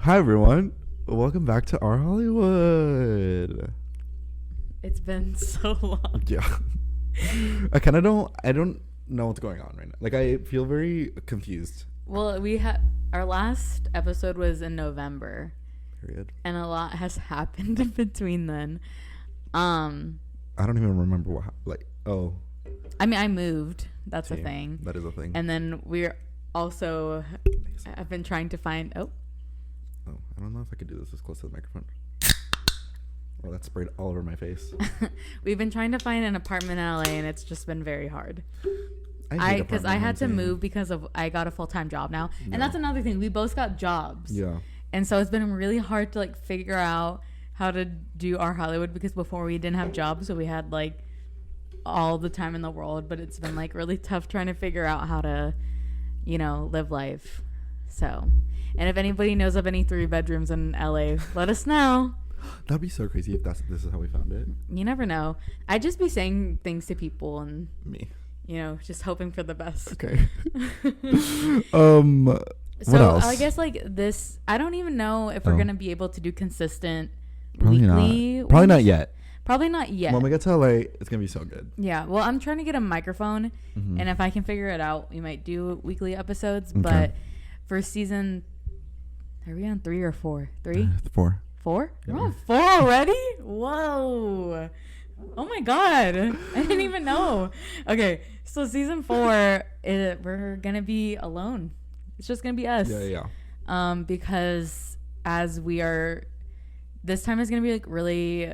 Hi everyone. Welcome back to Our Hollywood. It's been so long. Yeah. I don't know what's going on right now. Like I feel very confused. Well, our last episode was in November. Period. And a lot has happened in between then. I don't even remember I mean, I moved. That's a thing. That is a thing. And then we're also I've been trying to find I don't know if I could do this close to the microphone. Well, that sprayed all over my face. We've been trying to find an apartment in LA, and it's just been very hard. Because I had to move because I got a full-time job now. Yeah. And that's another thing. We both got jobs. Yeah. And so it's been really hard to figure out how to do Our Hollywood, because before we didn't have jobs, so we had all the time in the world, but it's been really tough trying to figure out how to, live life. So, and if anybody knows of any 3 bedrooms in LA, let us know. That'd be so crazy if this is how we found it. You never know. I'd just be saying things to people and Me. Just hoping for the best. Okay. So what else? I guess this, I don't even know if we're gonna be able to do consistent Probably weekly. not. Probably not yet. Probably not yet. When we get to LA, it's gonna be so good. Yeah. Well, I'm trying to get a microphone, Mm-hmm. and if I can figure it out, we might do weekly episodes. Okay. But for season, are we on 3 or 4? 3? 4. 4? Yeah. We're on 4 already? Whoa. Oh my God. I didn't even know. Okay. So season 4, we're going to be alone. It's just going to be us. Yeah. Because this time is going to be really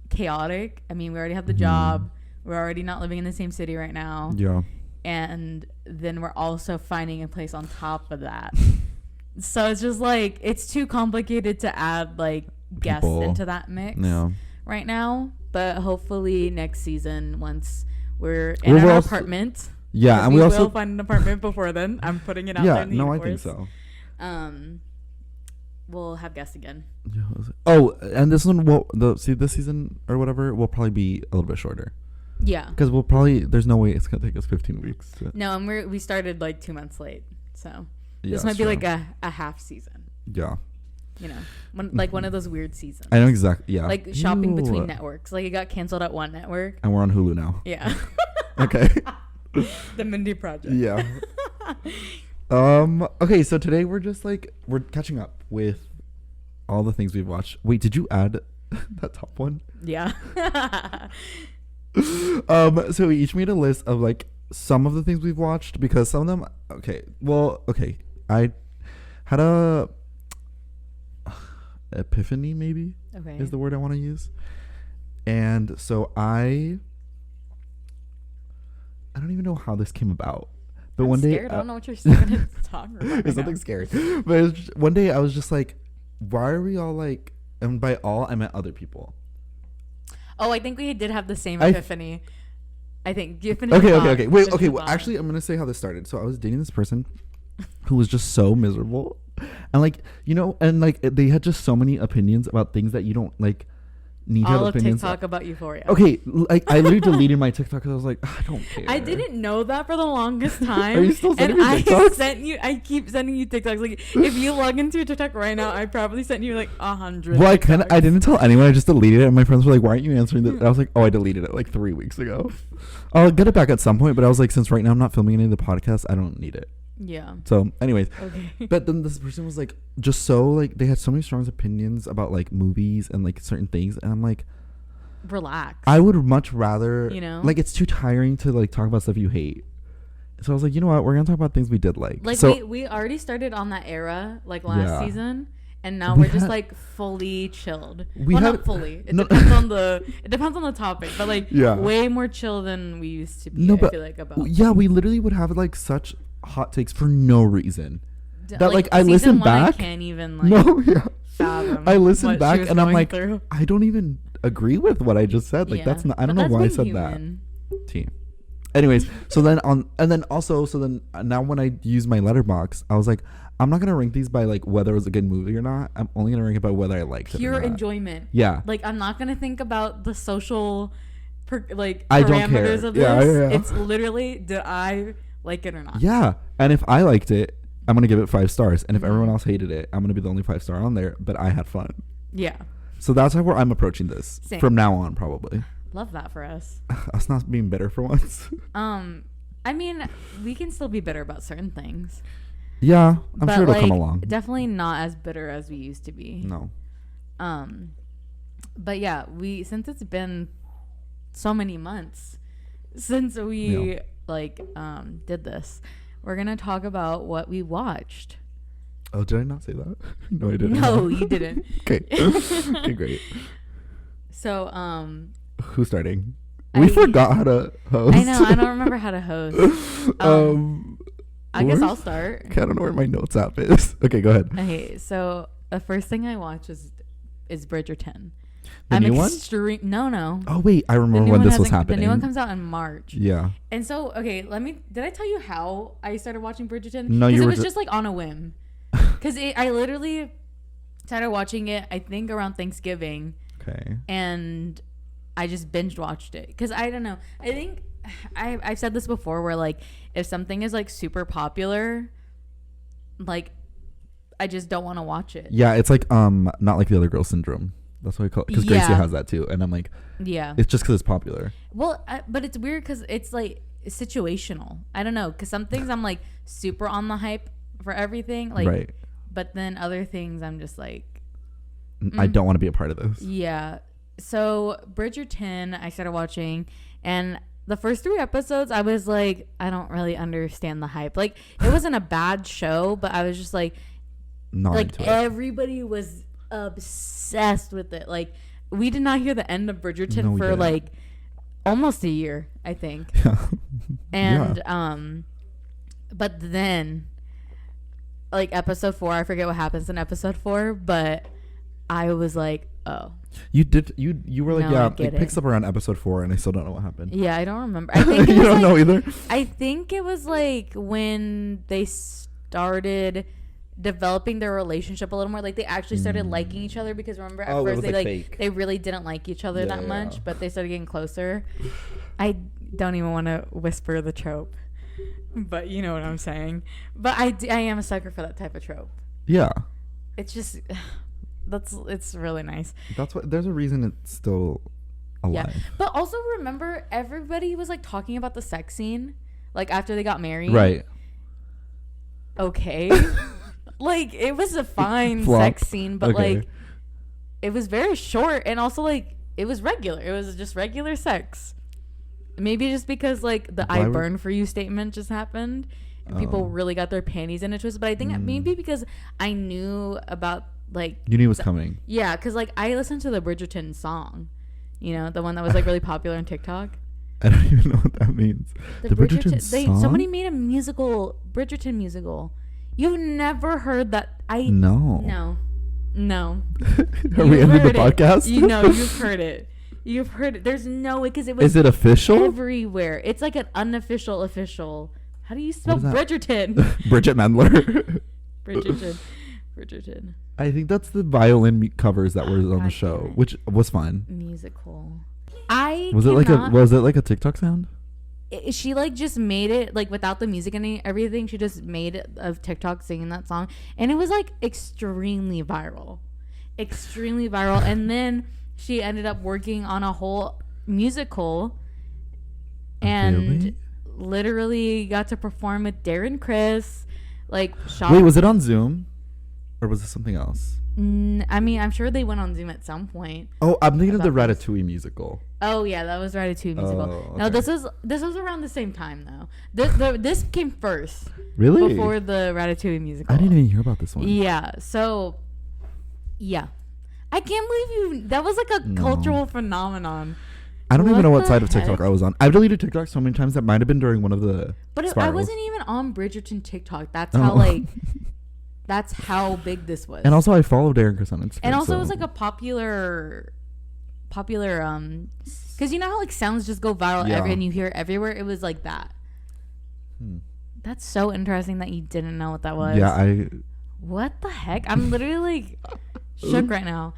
chaotic. I mean, we already have the job. We're already not living in the same city right now. Yeah. And then we're also finding a place on top of that. So it's just it's too complicated to add guests into that mix right now. But hopefully next season, once we're in our apartment. Yeah, and we also will find an apartment before then. I'm putting it out there in the universe. I think so. We'll have guests again. Yeah. Oh, and this one this season or whatever will probably be a little bit shorter. Yeah. Because there's no way it's gonna take us 15 weeks. No, and we started 2 months late, so this Yeah, might be a half season. Yeah. One of those weird seasons. I know exactly. Yeah. Shopping between networks. It got canceled at one network. And we're on Hulu now. Yeah. Okay. The Mindy Project. Yeah. Okay, so today we're just we're catching up with all the things we've watched. Wait, did you add that top one? Yeah. So we each made a list of some of the things we've watched, because some of them I had a epiphany, maybe is the word I want to use. And so I don't even know how this came about. But one day, I don't know what you're going to talk about. It's something scary. But one day I was just why are we all and by all I meant other people. Oh, I think we did have the same epiphany. I think. Okay. Wait, okay. Well, actually, I'm going to say how this started. So I was dating this person who was just so miserable. And they had just so many opinions about things that you don't need to have opinions. All of TikTok about Euphoria. Okay, I literally deleted my TikTok because I was I don't care. I didn't know that for the longest time. Are you still sending me TikToks? I keep sending you TikToks. If you log into your TikTok right now, I probably sent you 100. Well, I didn't tell anyone. I just deleted it, and my friends were why aren't you answering this? And I was I deleted it 3 weeks ago. I'll get it back at some point, but I was since right now I'm not filming any of the podcasts, I don't need it. Yeah. So anyways, okay. But then this person was just so they had so many strong opinions about movies and certain things, and I'm relax. I would much rather it's too tiring to talk about stuff you hate. So I was you know what, we're gonna talk about things we did so we already started on that era last season, and now we're just fully chilled. Not fully. It depends on the topic, but way more chill than we used to be. No, I but feel about. Yeah, we literally would have such hot takes for no reason. That I season listen 1, back. I can't even fathom. I listen back and I'm through. I don't even agree with what I just said. That's not. I don't know why I said human. That. Anyways, so then now when I use my letterbox, I was I'm not gonna rank these by whether it was a good movie or not. I'm only gonna rank it by whether I liked it. Pure enjoyment. Yeah. I'm not gonna think about the social, I don't care. parameters of this. Yeah. It's literally, did I like it or not? Yeah, and if I liked it, I'm gonna give it 5 stars, and if everyone else hated it, I'm gonna be the only 5-star on there. But I had fun. Yeah. So that's how I'm approaching this. Same. From now on, probably. Love that for us. Us not being bitter for once. I mean, we can still be bitter about certain things. Yeah, I'm sure it'll come along. Definitely not as bitter as we used to be. No. But yeah, since it's been so many months since we did this, we're gonna talk about what we watched. Oh, did I not say that? No, I didn't. No, you didn't. Okay. Okay, great. So, who's starting? We forgot how to host. I know. I don't remember how to host. I guess I'll start. I don't know where my notes app is. Okay, go ahead. Okay, so the first thing I watched is Bridgerton. The new one? No. Oh wait, I remember when this was happening. The new one comes out in March. Yeah. And so, okay, did I tell you how I started watching Bridgerton? No, you were. It was just like on a whim. Because I literally started watching it, I think, around Thanksgiving. Okay. And I just binge watched it. Because I don't know. I think I've said this before where, like, if something is, like, super popular, like, I just don't want to watch it. Yeah, it's like, not like the other girl syndrome. That's what I call it. Because Gracie has that too. And I'm like, yeah. It's just because it's popular. Well, but it's weird because it's, like, situational. I don't know. Because some things I'm, like, super on the hype for everything. Like, right. But then other things I'm just like, I don't want to be a part of this. Yeah. So Bridgerton, I started watching, and the first 3 episodes, I was like, I don't really understand the hype. Like, it wasn't a bad show, but I was just like, everybody was obsessed with it. Like, we did not hear the end of Bridgerton for like almost a year, I think. Yeah. And but then, like, episode 4, I forget what happens in episode 4, but I was like, oh. You were like, it picks up around episode 4, and I still don't know what happened. Yeah, I don't remember. I think you don't know either? I think it was like when they started developing their relationship a little more. Like, they actually started liking each other, because remember at first they really didn't like each other that much, but they started getting closer. I don't even want to whisper the trope, but you know what I'm saying. But I am a sucker for that type of trope. Yeah. It's just it's really nice. That's what. There's a reason it's still alive. Yeah. But also remember, everybody was like talking about the sex scene, like after they got married. Right. Okay. Like, it was a fine sex scene, but like it was very short, and also like it was regular. It was just regular sex. Maybe just because like the "I burn for you" statement just happened, and people really got their panties in a twist. But I think maybe because I knew about, like, you knew it was coming. Yeah, because like I listened to the Bridgerton song, you know, the one that was like really popular on TikTok. I don't even know what that means. The Bridgerton song? Somebody made a Bridgerton musical. You've never heard that? No. Are we ending the podcast? You've heard it. You've heard it. There's no way, because it was. Is it official? Everywhere. It's like an unofficial official. How do you spell Bridgerton? Bridget Mendler. Bridgerton. I think that's the violin covers that were on the show, which was fun. Musical. Was it like a TikTok sound? She like just made it like without the music and everything. She just made it of TikTok singing that song, and it was like extremely viral. And then she ended up working on a whole musical, and literally got to perform with Darren Criss. Like, wait, was it on Zoom, or was it something else? I mean, I'm sure they went on Zoom at some point. Oh, I'm thinking of the Ratatouille musical. Oh yeah, that was Ratatouille musical. Oh, okay. No, this was around the same time though. This came first. Really? Before the Ratatouille musical. I didn't even hear about this one. Yeah. So, yeah, I can't believe that was like a cultural phenomenon. I don't even know what side of TikTok I was on. I've deleted TikTok so many times that might have been during one of the. But I wasn't even on Bridgerton TikTok. That's how like. That's how big this was. And also, I followed Darren Criss on Instagram. And also, it was like a popular, because you know how like sounds just go viral and you hear it everywhere. It was like that. That's so interesting that you didn't know what that was. Yeah, What the heck? I'm literally like shook right now.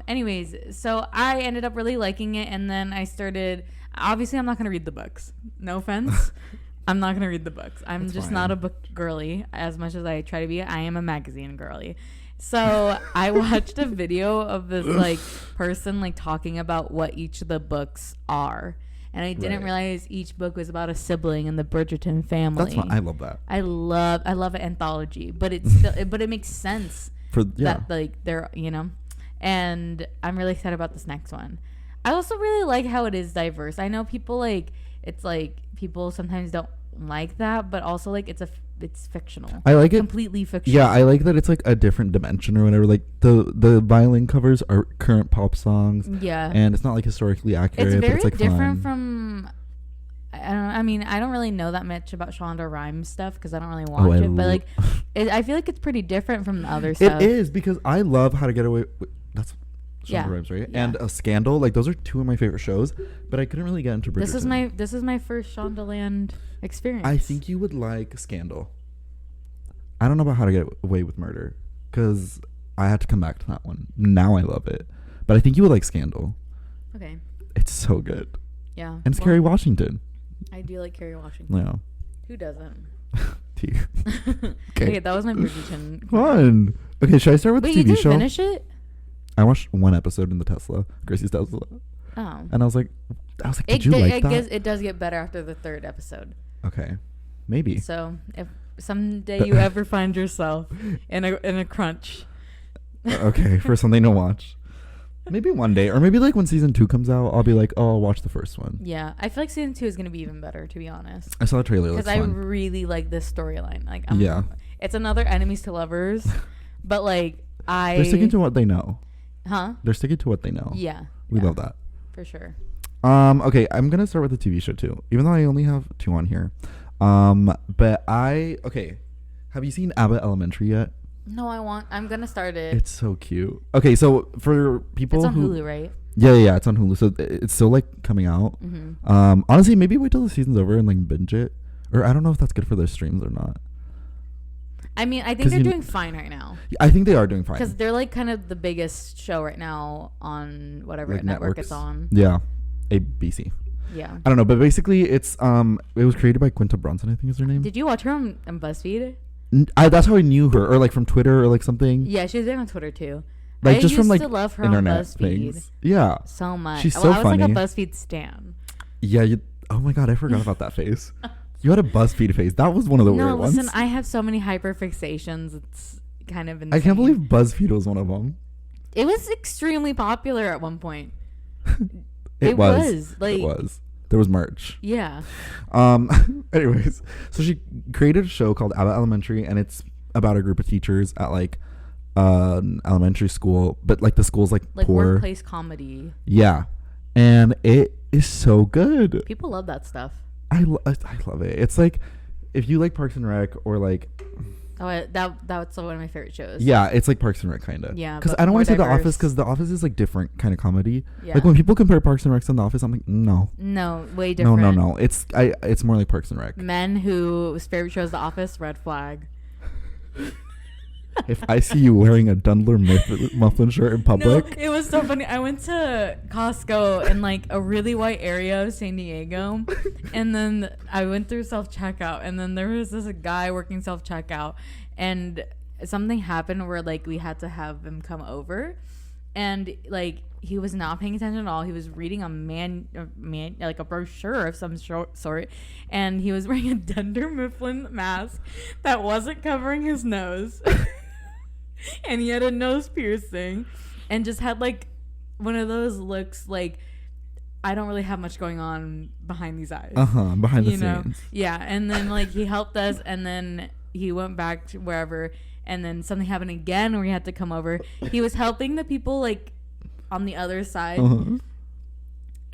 Anyways, so I ended up really liking it, and then I started. Obviously, I'm not gonna read the books. No offense. I'm not gonna read the books. I'm That's just fine. not a book girly as much as I try to be. I am a magazine girly. So I watched a video of this like person like talking about what each of the books are. And I didn't realize each book was about a sibling in the Bridgerton family. That's fine. I love that. I love an anthology, but it's still, but it makes sense that like they're, you know, and I'm really excited about this next one. I also really like how it is diverse. I know people like, it's like people sometimes don't like that, but also like it's fictional. I like it completely fictional. Yeah, I like that it's like a different dimension or whatever. Like the violin covers are current pop songs. Yeah, and it's not like historically accurate. It's very but it's, like, different fun. from. I mean, I don't really know that much about Shonda Rhimes stuff because I don't really watch it. But like, I feel like it's pretty different from the other stuff. It is because I love How to Get Away. That's Shonda Rhimes, right? Yeah. And Scandal. Like those are two of my favorite shows. But I couldn't really get into Bridgerton. This is my first Shondaland experience. I think you would like Scandal. I don't know about How to Get Away with Murder because I had to come back to that one. Now I love it, but I think you would like Scandal. Okay. It's so good. Yeah. And it's Kerry Washington. I do like Kerry Washington. Yeah. Who doesn't? T. Okay, that was my Bridgerton. Fun. Okay, should I start with Wait, the TV you show? didn't finish it? I watched one episode in the Tesla, Gracie's Tesla. Oh. And I was like, did you like that? Guess it does get better after the third episode. Okay. Maybe. So if someday you ever find yourself in a crunch. Okay, for something to watch. Maybe one day, or maybe like when season 2 comes out, I'll be like, oh, I'll watch the first one. Yeah, I feel like season 2 is gonna be even better, to be honest. I saw the trailer. Because I really like this storyline. Like, it's another enemies to lovers, but like they're sticking to what they know. Huh? They're sticking to what they know. Yeah. We love that. For sure. Okay, I'm gonna start with the TV show too, even though I only have 2 on here. But have you seen Abbott Elementary yet? No, I'm gonna start it. It's so cute. Okay, so for people it's on Hulu, right? Yeah, it's on Hulu. So it's still like coming out. Mm-hmm. Honestly, maybe wait till the season's over and like binge it. Or I don't know if that's good for their streams or not. I mean, I think they're doing fine right now. I think they are doing fine. Because they're like kind of the biggest show right now on whatever like network networks. it's on. Yeah. ABC. Yeah. I don't know, but basically it was created by Quinta Brunson, I think is her name. Did you watch her on BuzzFeed? That's how I knew her, or like from Twitter or like something. Yeah, she's there on Twitter too. Like I just from like to love her internet on BuzzFeed things. Yeah. So much. She's so I was funny. like a BuzzFeed stan. Yeah. Oh my god, I forgot about that face. You had a BuzzFeed face. That was one of the weird ones. No, listen, I have so many hyperfixations. It's kind of insane. I can't believe BuzzFeed was one of them. It was extremely popular at one point. It was. There was merch. Yeah. Anyways, so she created a show called Abbott Elementary, and it's about a group of teachers at like an elementary school, but like the school's like poor. Workplace comedy. Yeah, and it is so good. People love that stuff. I love it. It's like if you like Parks and Rec or like. Oh, that's one of my favorite shows. Yeah, it's like Parks and Rec kind of. Yeah, because I don't want to say The Office because The Office is like different kind of comedy. Yeah. Like when people compare Parks and Rec to The Office, I'm like, no. No, way different. No. It's more like Parks and Rec. Men whose favorite show is The Office, red flag. If I see you wearing a Dundler muffin shirt in public. No, it was so funny. I went to Costco in like a really white area of San Diego, and then I went through self-checkout, and then there was this guy working self-checkout, and something happened where like we had to have him come over, and like he was not paying attention at all. He was reading like a brochure of some sort, and he was wearing a Dunder Mifflin mask that wasn't covering his nose. And he had a nose piercing and just had like one of those looks like I don't really have much going on behind these eyes. Behind the scenes. Yeah, and then like he helped us, and then he went back to wherever, and then something happened again where he had to come over. He was helping the people like on the other side.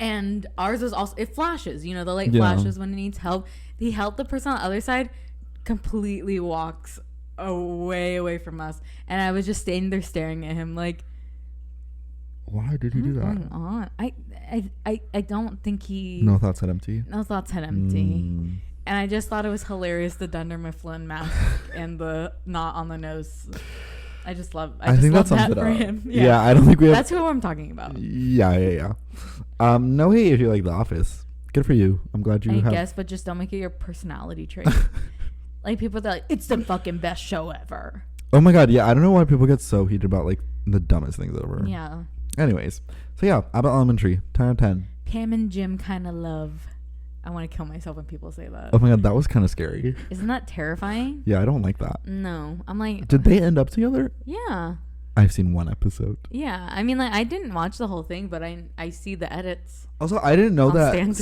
And ours was also, it flashes, the light flashes when it needs help. He helped the person on the other side, completely walks away from us, and I was just standing there staring at him like, why did he do that? What's going on? I don't think he. No thoughts had empty. And I just thought it was hilarious, the Dunder Mifflin mask and the knot on the nose. I think that's that for him. Yeah, I don't think we have. That's who I'm talking about. Yeah. No hate if you like The Office. Good for you. I'm glad you have. I guess, but just don't make it your personality trait. Like people that are like, it's the fucking best show ever. Oh my god, yeah. I don't know why people get so heated about like the dumbest things ever. Yeah. Anyways, so yeah, Abbott Elementary, 10 out of 10. Pam and Jim kind of love. I want to kill myself when people say that. Oh my god, that was kind of scary. Isn't that terrifying? Yeah, I don't like that. No, I'm like. Did they end up together? Yeah. I've seen one episode. Yeah, I mean, like I didn't watch the whole thing, but I see the edits. Also, I didn't know that Stan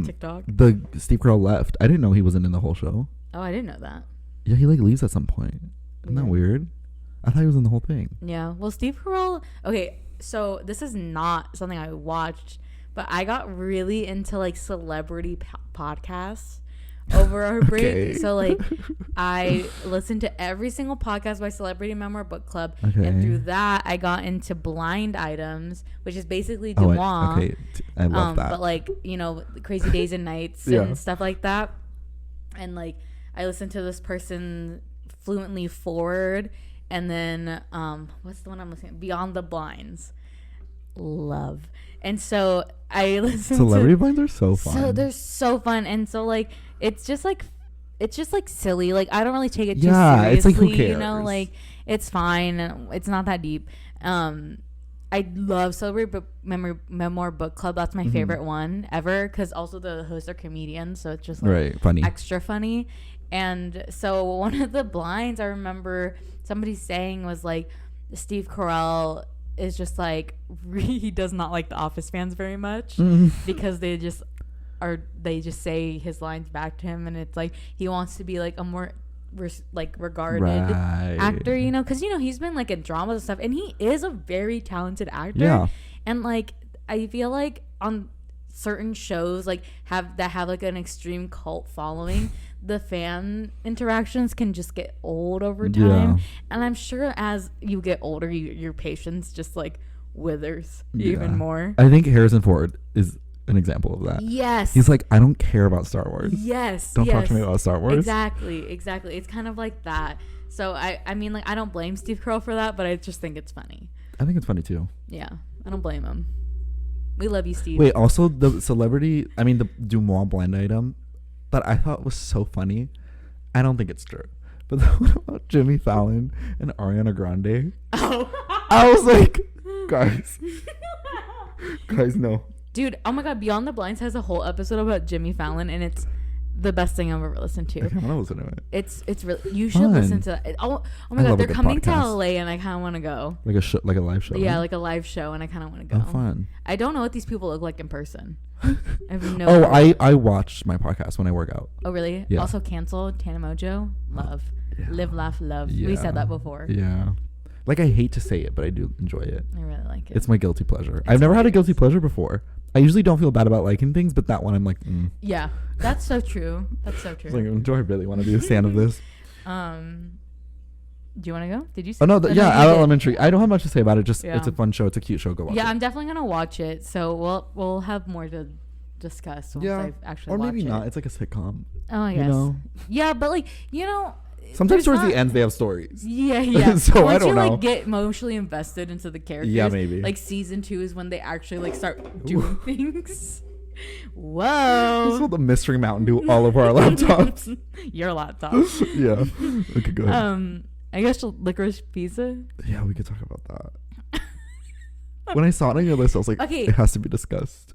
TikTok. The Steve Carell left. I didn't know he wasn't in the whole show. Oh, I didn't know that. Yeah, he like leaves at some point. Isn't that weird? I thought he was in the whole thing. Yeah. Well, Steve Carell. Okay, so this is not something I watched, but I got really into like celebrity podcasts over our break. Okay. So like I listened to every single podcast by Celebrity Memoir Book Club, and through that I got into Blind Items, which is basically DeuxMoi. I love that. But like, you know, Crazy Days and Nights and stuff like that. And like I listened to this person fluently forward, and then what's the one I'm listening to? Beyond the Blinds. Love. And so I listened Celebrity Blinds are so fun. So they're so fun. And so like it's just like silly. Like I don't really take it too seriously. It's like, who cares? You know, like it's fine. It's not that deep. I love Celebrity Memoir Book Club. That's my favorite one ever, because also the hosts are comedians, so it's just like funny, extra funny. And so one of the blinds I remember somebody saying was like, Steve Carell is just like, he does not like the Office fans very much because they just say his lines back to him, and it's like he wants to be like a more regarded actor, you know, because you know he's been like in dramas and stuff, and he is a very talented actor. And like I feel like on certain shows like have like an extreme cult following, the fan interactions can just get old over time. And I'm sure as you get older, your patience just like withers even more. I think Harrison Ford is an example of that. Yes. He's like, I don't care about Star Wars. Yes. Don't talk to me about Star Wars. Exactly. It's kind of like that. So I mean, like, I don't blame Steve Carell for that, but I just think it's funny. I think it's funny too. Yeah. I don't blame him. We love you, Steve. Wait, also the DeuxMoi blind item that I thought was so funny. I don't think it's true. But the one about Jimmy Fallon and Ariana Grande. Oh. I was like, guys, no. Dude, oh my god, Beyond the Blinds has a whole episode about Jimmy Fallon, and it's the best thing I've ever listened to. I kind of want to listen to it. It's really, you should listen to that. Oh my god, they're coming to LA, and I kind of want to go. Like a live show. Yeah, like a live show, and I kind of want to go. Oh, fun. I don't know what these people look like in person. I have no. I watch my podcast when I work out. Oh really? Yeah. Also canceled. Tana Mojo, love, live, laugh, love. Yeah. We said that before. Yeah. Like I hate to say it, but I do enjoy it. I really like it. It's my guilty pleasure. I've never had a guilty pleasure before. I usually don't feel bad about liking things, but that one I'm like, Yeah, that's so true. That's so true. Like, do I really want to be a fan of this? Do you want to go? Did you say? Oh no, Abbott Elementary. I don't have much to say about it. Just it's a fun show. It's a cute show. Go watch it. Yeah, I'm definitely gonna watch it. So we'll have more to discuss once I've actually watched it. Or maybe not. It's like a sitcom. Oh, I guess. Know? Yeah, but like sometimes towards the ends they have stories. Yeah. So once I don't know. Like get emotionally invested into the characters. Yeah, maybe. Like season 2 is when they actually like start doing things. Whoa. This is what the Mystery Mountain do all over our laptops. Your laptop. Yeah. Okay, go ahead. I guess Licorice Pizza. Yeah, we could talk about that. When I saw it on your list, I was like, it has to be discussed.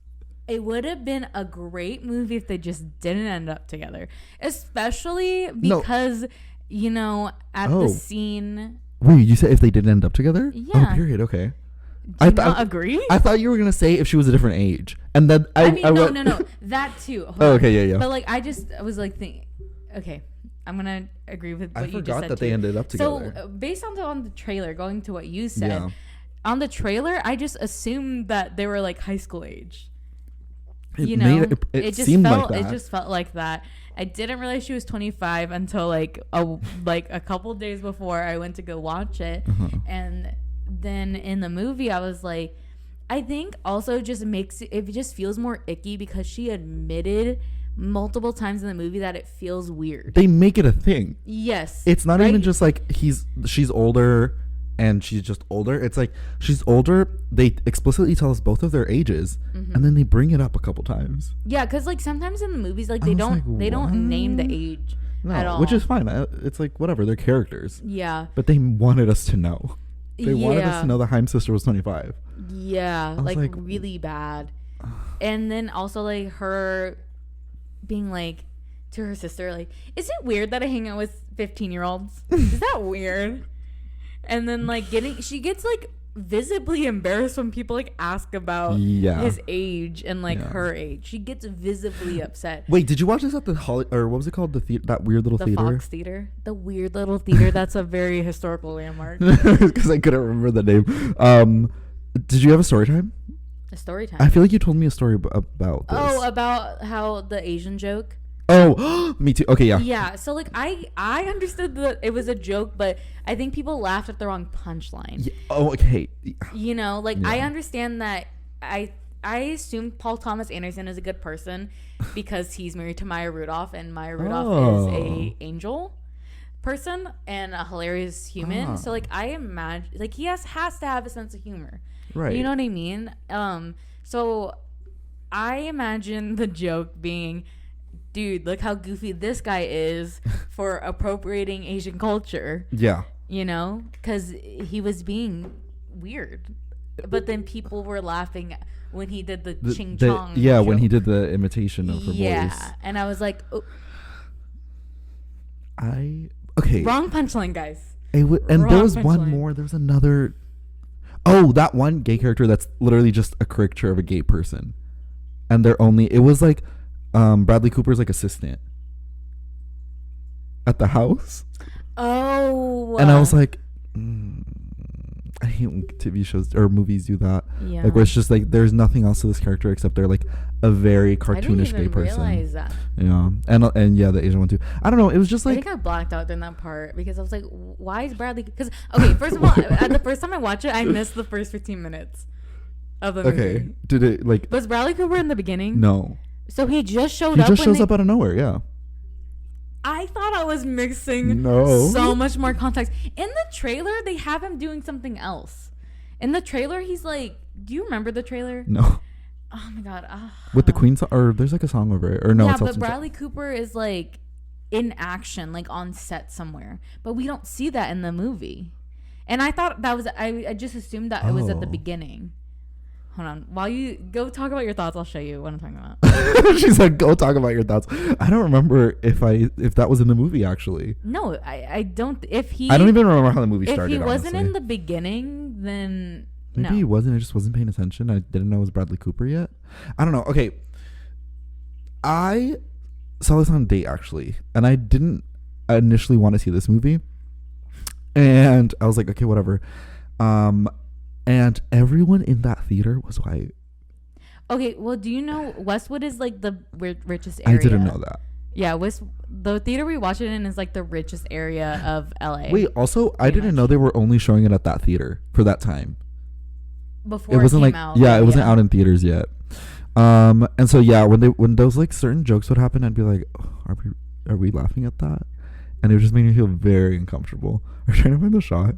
It would have been a great movie if they just didn't end up together. Especially because, at the scene. Wait, you said if they didn't end up together? Yeah. Oh, period. Okay. Do you not agree? I thought you were going to say if she was a different age. And then no. That too. Oh, okay, yeah. But like, I was like thinking, okay, I'm going to agree with what you just said. I forgot that they ended up together. So based on the trailer, going to what you said, on the trailer, I just assumed that they were like high school age. It just felt like that. I didn't realize she was 25 until like a couple days before I went to go watch it. And then in the movie I was like, I think also just it just feels more icky because she admitted multiple times in the movie that it feels weird. They make it a thing. Yes. It's not even just like she's older and she's just older. It's like she's older. They explicitly tell us both of their ages, and then they bring it up a couple times. Yeah, because like sometimes in the movies, like they don't name the age at all, which is fine. It's like whatever, they're characters. Yeah, but they wanted us to know. They wanted us to know the Haim sister was 25. Yeah, like really bad. And then also like her being like to her sister, like, is it weird that I hang out with 15-year-olds? Is that weird? And then like she gets like visibly embarrassed when people like ask about his age and like her age. She gets visibly upset. Wait, did you watch this at the or what was it called? That weird little theater? The Fox Theater. The weird little theater. That's a very historical landmark. Because I couldn't remember the name. Did you have a story time? A story time. I feel like you told me a story about this. Oh, about how the Asian joke. Oh, me too. Okay, yeah. Yeah, so like I understood that it was a joke, but I think people laughed at the wrong punchline. Yeah. Oh, okay. You know, like I understand that. I assume Paul Thomas Anderson is a good person because he's married to Maya Rudolph, and Maya Rudolph is a angel person and a hilarious human. So like I imagine like he has to have a sense of humor. Right. You know what I mean? So I imagine the joke being, dude, look how goofy this guy is for appropriating Asian culture. Yeah. You know, because he was being weird. But then people were laughing when he did the ching chong. Yeah, joke. When he did the imitation of her voice. Yeah, and I was like, oh. Okay. Wrong punchline, guys. And there was one more. There was another. Oh, that one gay character that's literally just a caricature of a gay person. And it was like Bradley Cooper's like assistant at the house. Oh. And I was like, I hate when TV shows or movies do that. Yeah. Like where it's just like there's nothing else to this character except they're like a very cartoonish gay person. I didn't even realize that. Yeah. And yeah, the Asian one too. I don't know. It was just like I think I blacked out during that part because I was like, why is Bradley? Because okay, first of all, the first time I watched it, I missed the first 15 minutes of the movie. Okay. Did it like was Bradley Cooper in the beginning? No. So he just showed up. He just shows up out of nowhere. Yeah. I thought I was mixing so much more context. In the trailer, they have him doing something else. In the trailer, he's like, do you remember the trailer? No. Oh my God. With the Queen song, or there's like a song over it. Or no, yeah, but Bradley Cooper is like in action, like on set somewhere. But we don't see that in the movie. And I thought that was, I just assumed that it was at the beginning. Hold on. While you go talk about your thoughts, I'll show you what I'm talking about. She's like, go talk about your thoughts. I don't remember if that was in the movie, actually. No, I don't. I don't even remember how the movie started, If he wasn't in the beginning, then maybe he wasn't. I just wasn't paying attention. I didn't know it was Bradley Cooper yet. I don't know. Okay. I saw this on a date, actually. And I didn't initially want to see this movie. And I was like, okay, whatever. And everyone in that theater was white. Okay, well, do you know Westwood is like the richest area? I didn't know that. Yeah, the theater we watched it in is like the richest area of LA. Wait, also, I didn't know they were only showing it at that theater for that time. Before it wasn't like out. Yeah, it wasn't out in theaters yet. And so yeah, when those like certain jokes would happen, I'd be like, oh, are we laughing at that? And it would just make me feel very uncomfortable. Are you trying to find the shot?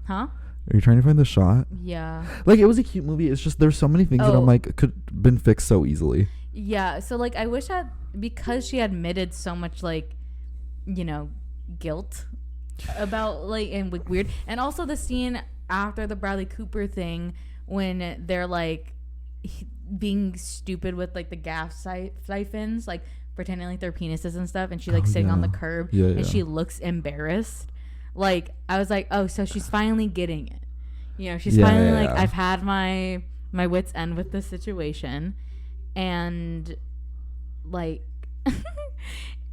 Huh? Are you trying to find the shot? Yeah. Like, it was a cute movie. It's just there's so many things that I'm like could been fixed so easily. Yeah. So like I wish that because she admitted so much like, you know, guilt about like and like weird, and also the scene after the Bradley Cooper thing when they're like being stupid with like the gas siphons, like pretending like they're penises and stuff, and she's like sitting on the curb and she looks embarrassed. Like I was like, oh, so she's finally getting it. You know, she's finally like, I've had my wits end with this situation, and like I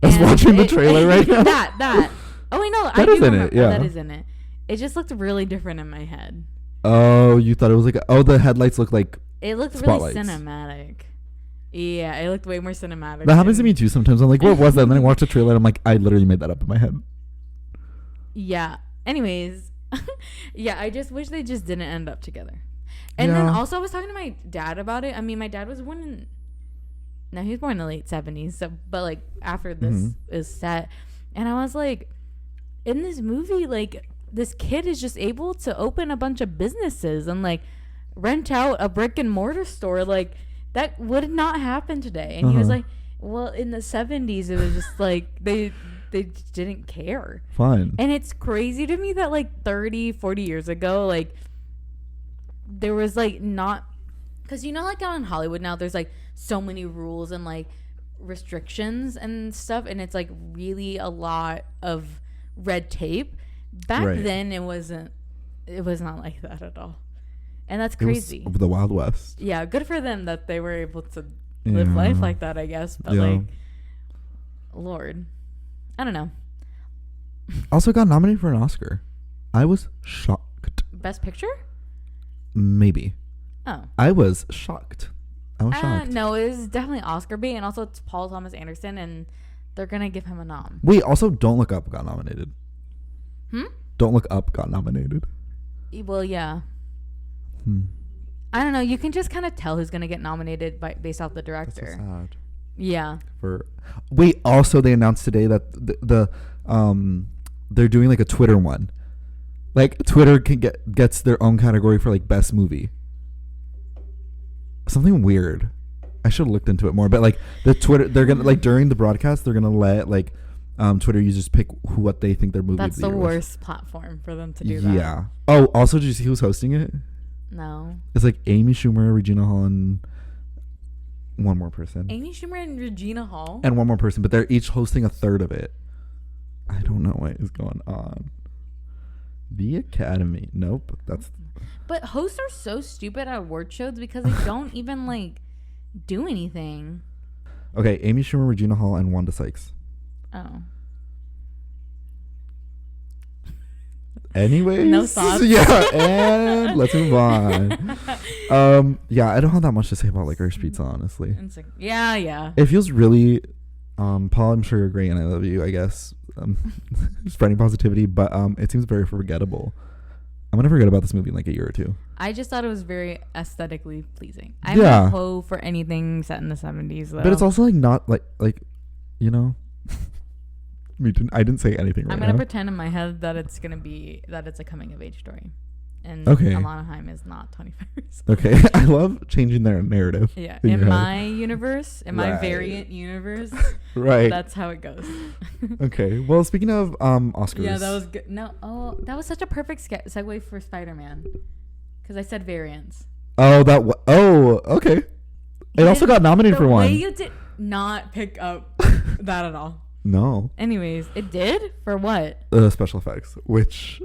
was watching the trailer right now. That. Oh wait, no, that is in it. Yeah, that is in it. It just looked really different in my head. Oh, you thought it was like the headlights looked like it looked spotlights. Really cinematic. Yeah, it looked way more cinematic. That happens to me too sometimes. I'm like, what was that? And then I watch the trailer and I'm like, I literally made that up in my head. Yeah. Anyways, yeah, I just wish they just didn't end up together. And then also I was talking to my dad about it. I mean, my dad was born he was born in the late 70s. So, but like after this is set, and I was like, in this movie, like this kid is just able to open a bunch of businesses and like rent out a brick and mortar store. Like that would not happen today. And he was like, well, in the 70s, it was just like they didn't care. Fine. And it's crazy to me that like 30, 40 years ago, like there was like not, because you know, like out in Hollywood now, there's like so many rules and like restrictions and stuff, and it's like really a lot of red tape. Back then it was not like that at all, and that's crazy. It was the Wild West. Yeah, good for them that they were able to live life like that, I guess. But like, Lord, I don't know. Also got nominated for an Oscar. I was shocked. Best Picture? Maybe. Oh. I was shocked. No, it was definitely Oscar bait, and also it's Paul Thomas Anderson, and they're gonna give him a nom. Wait, also Don't Look Up got nominated. Don't Look Up got nominated. Well, yeah. I don't know. You can just kind of tell who's gonna get nominated based off the director. That's so sad. Yeah. Wait, also they announced today that they're doing like a Twitter one. Like Twitter gets their own category for like best movie. Something weird. I should have looked into it more, but like the Twitter, they're gonna like during the broadcast, they're gonna let like Twitter users pick what they think their movie. That's the worst platform for them to do that. Yeah. Oh, also, did you see who's hosting it? No. It's like Amy Schumer, Regina Hall, and one more person. Amy Schumer and Regina Hall. And one more person, but they're each hosting a third of it. I don't know what is going on. The Academy. Nope. But hosts are so stupid at award shows because they don't even like do anything. Okay, Amy Schumer, Regina Hall, and Wanda Sykes. Oh. Anyways. No thoughts. Yeah, and let's move on. Yeah, I don't have that much to say about Licorice Pizza, honestly. Yeah. It feels really, Paul, I'm sure you're great and I love you, I guess. Spreading positivity, but it seems very forgettable. I'm gonna forget about this movie in like a year or two. I just thought it was very aesthetically pleasing. I'm not a hoe for anything set in the 70s though. But it's also like not like you know. I didn't say anything right now. I'm gonna pretend in my head that it's a coming of age story, and Alana Haim is not 25. Okay, I love changing their narrative. Yeah, in my universe, in my variant universe, right? That's how it goes. Okay, well, speaking of Oscars, yeah, that was good. That was such a perfect segue for Spider-Man, because I said variants. Okay. It also got nominated for one. The way you did not pick up that at all. No. Anyways, it did? For what? Special effects, which...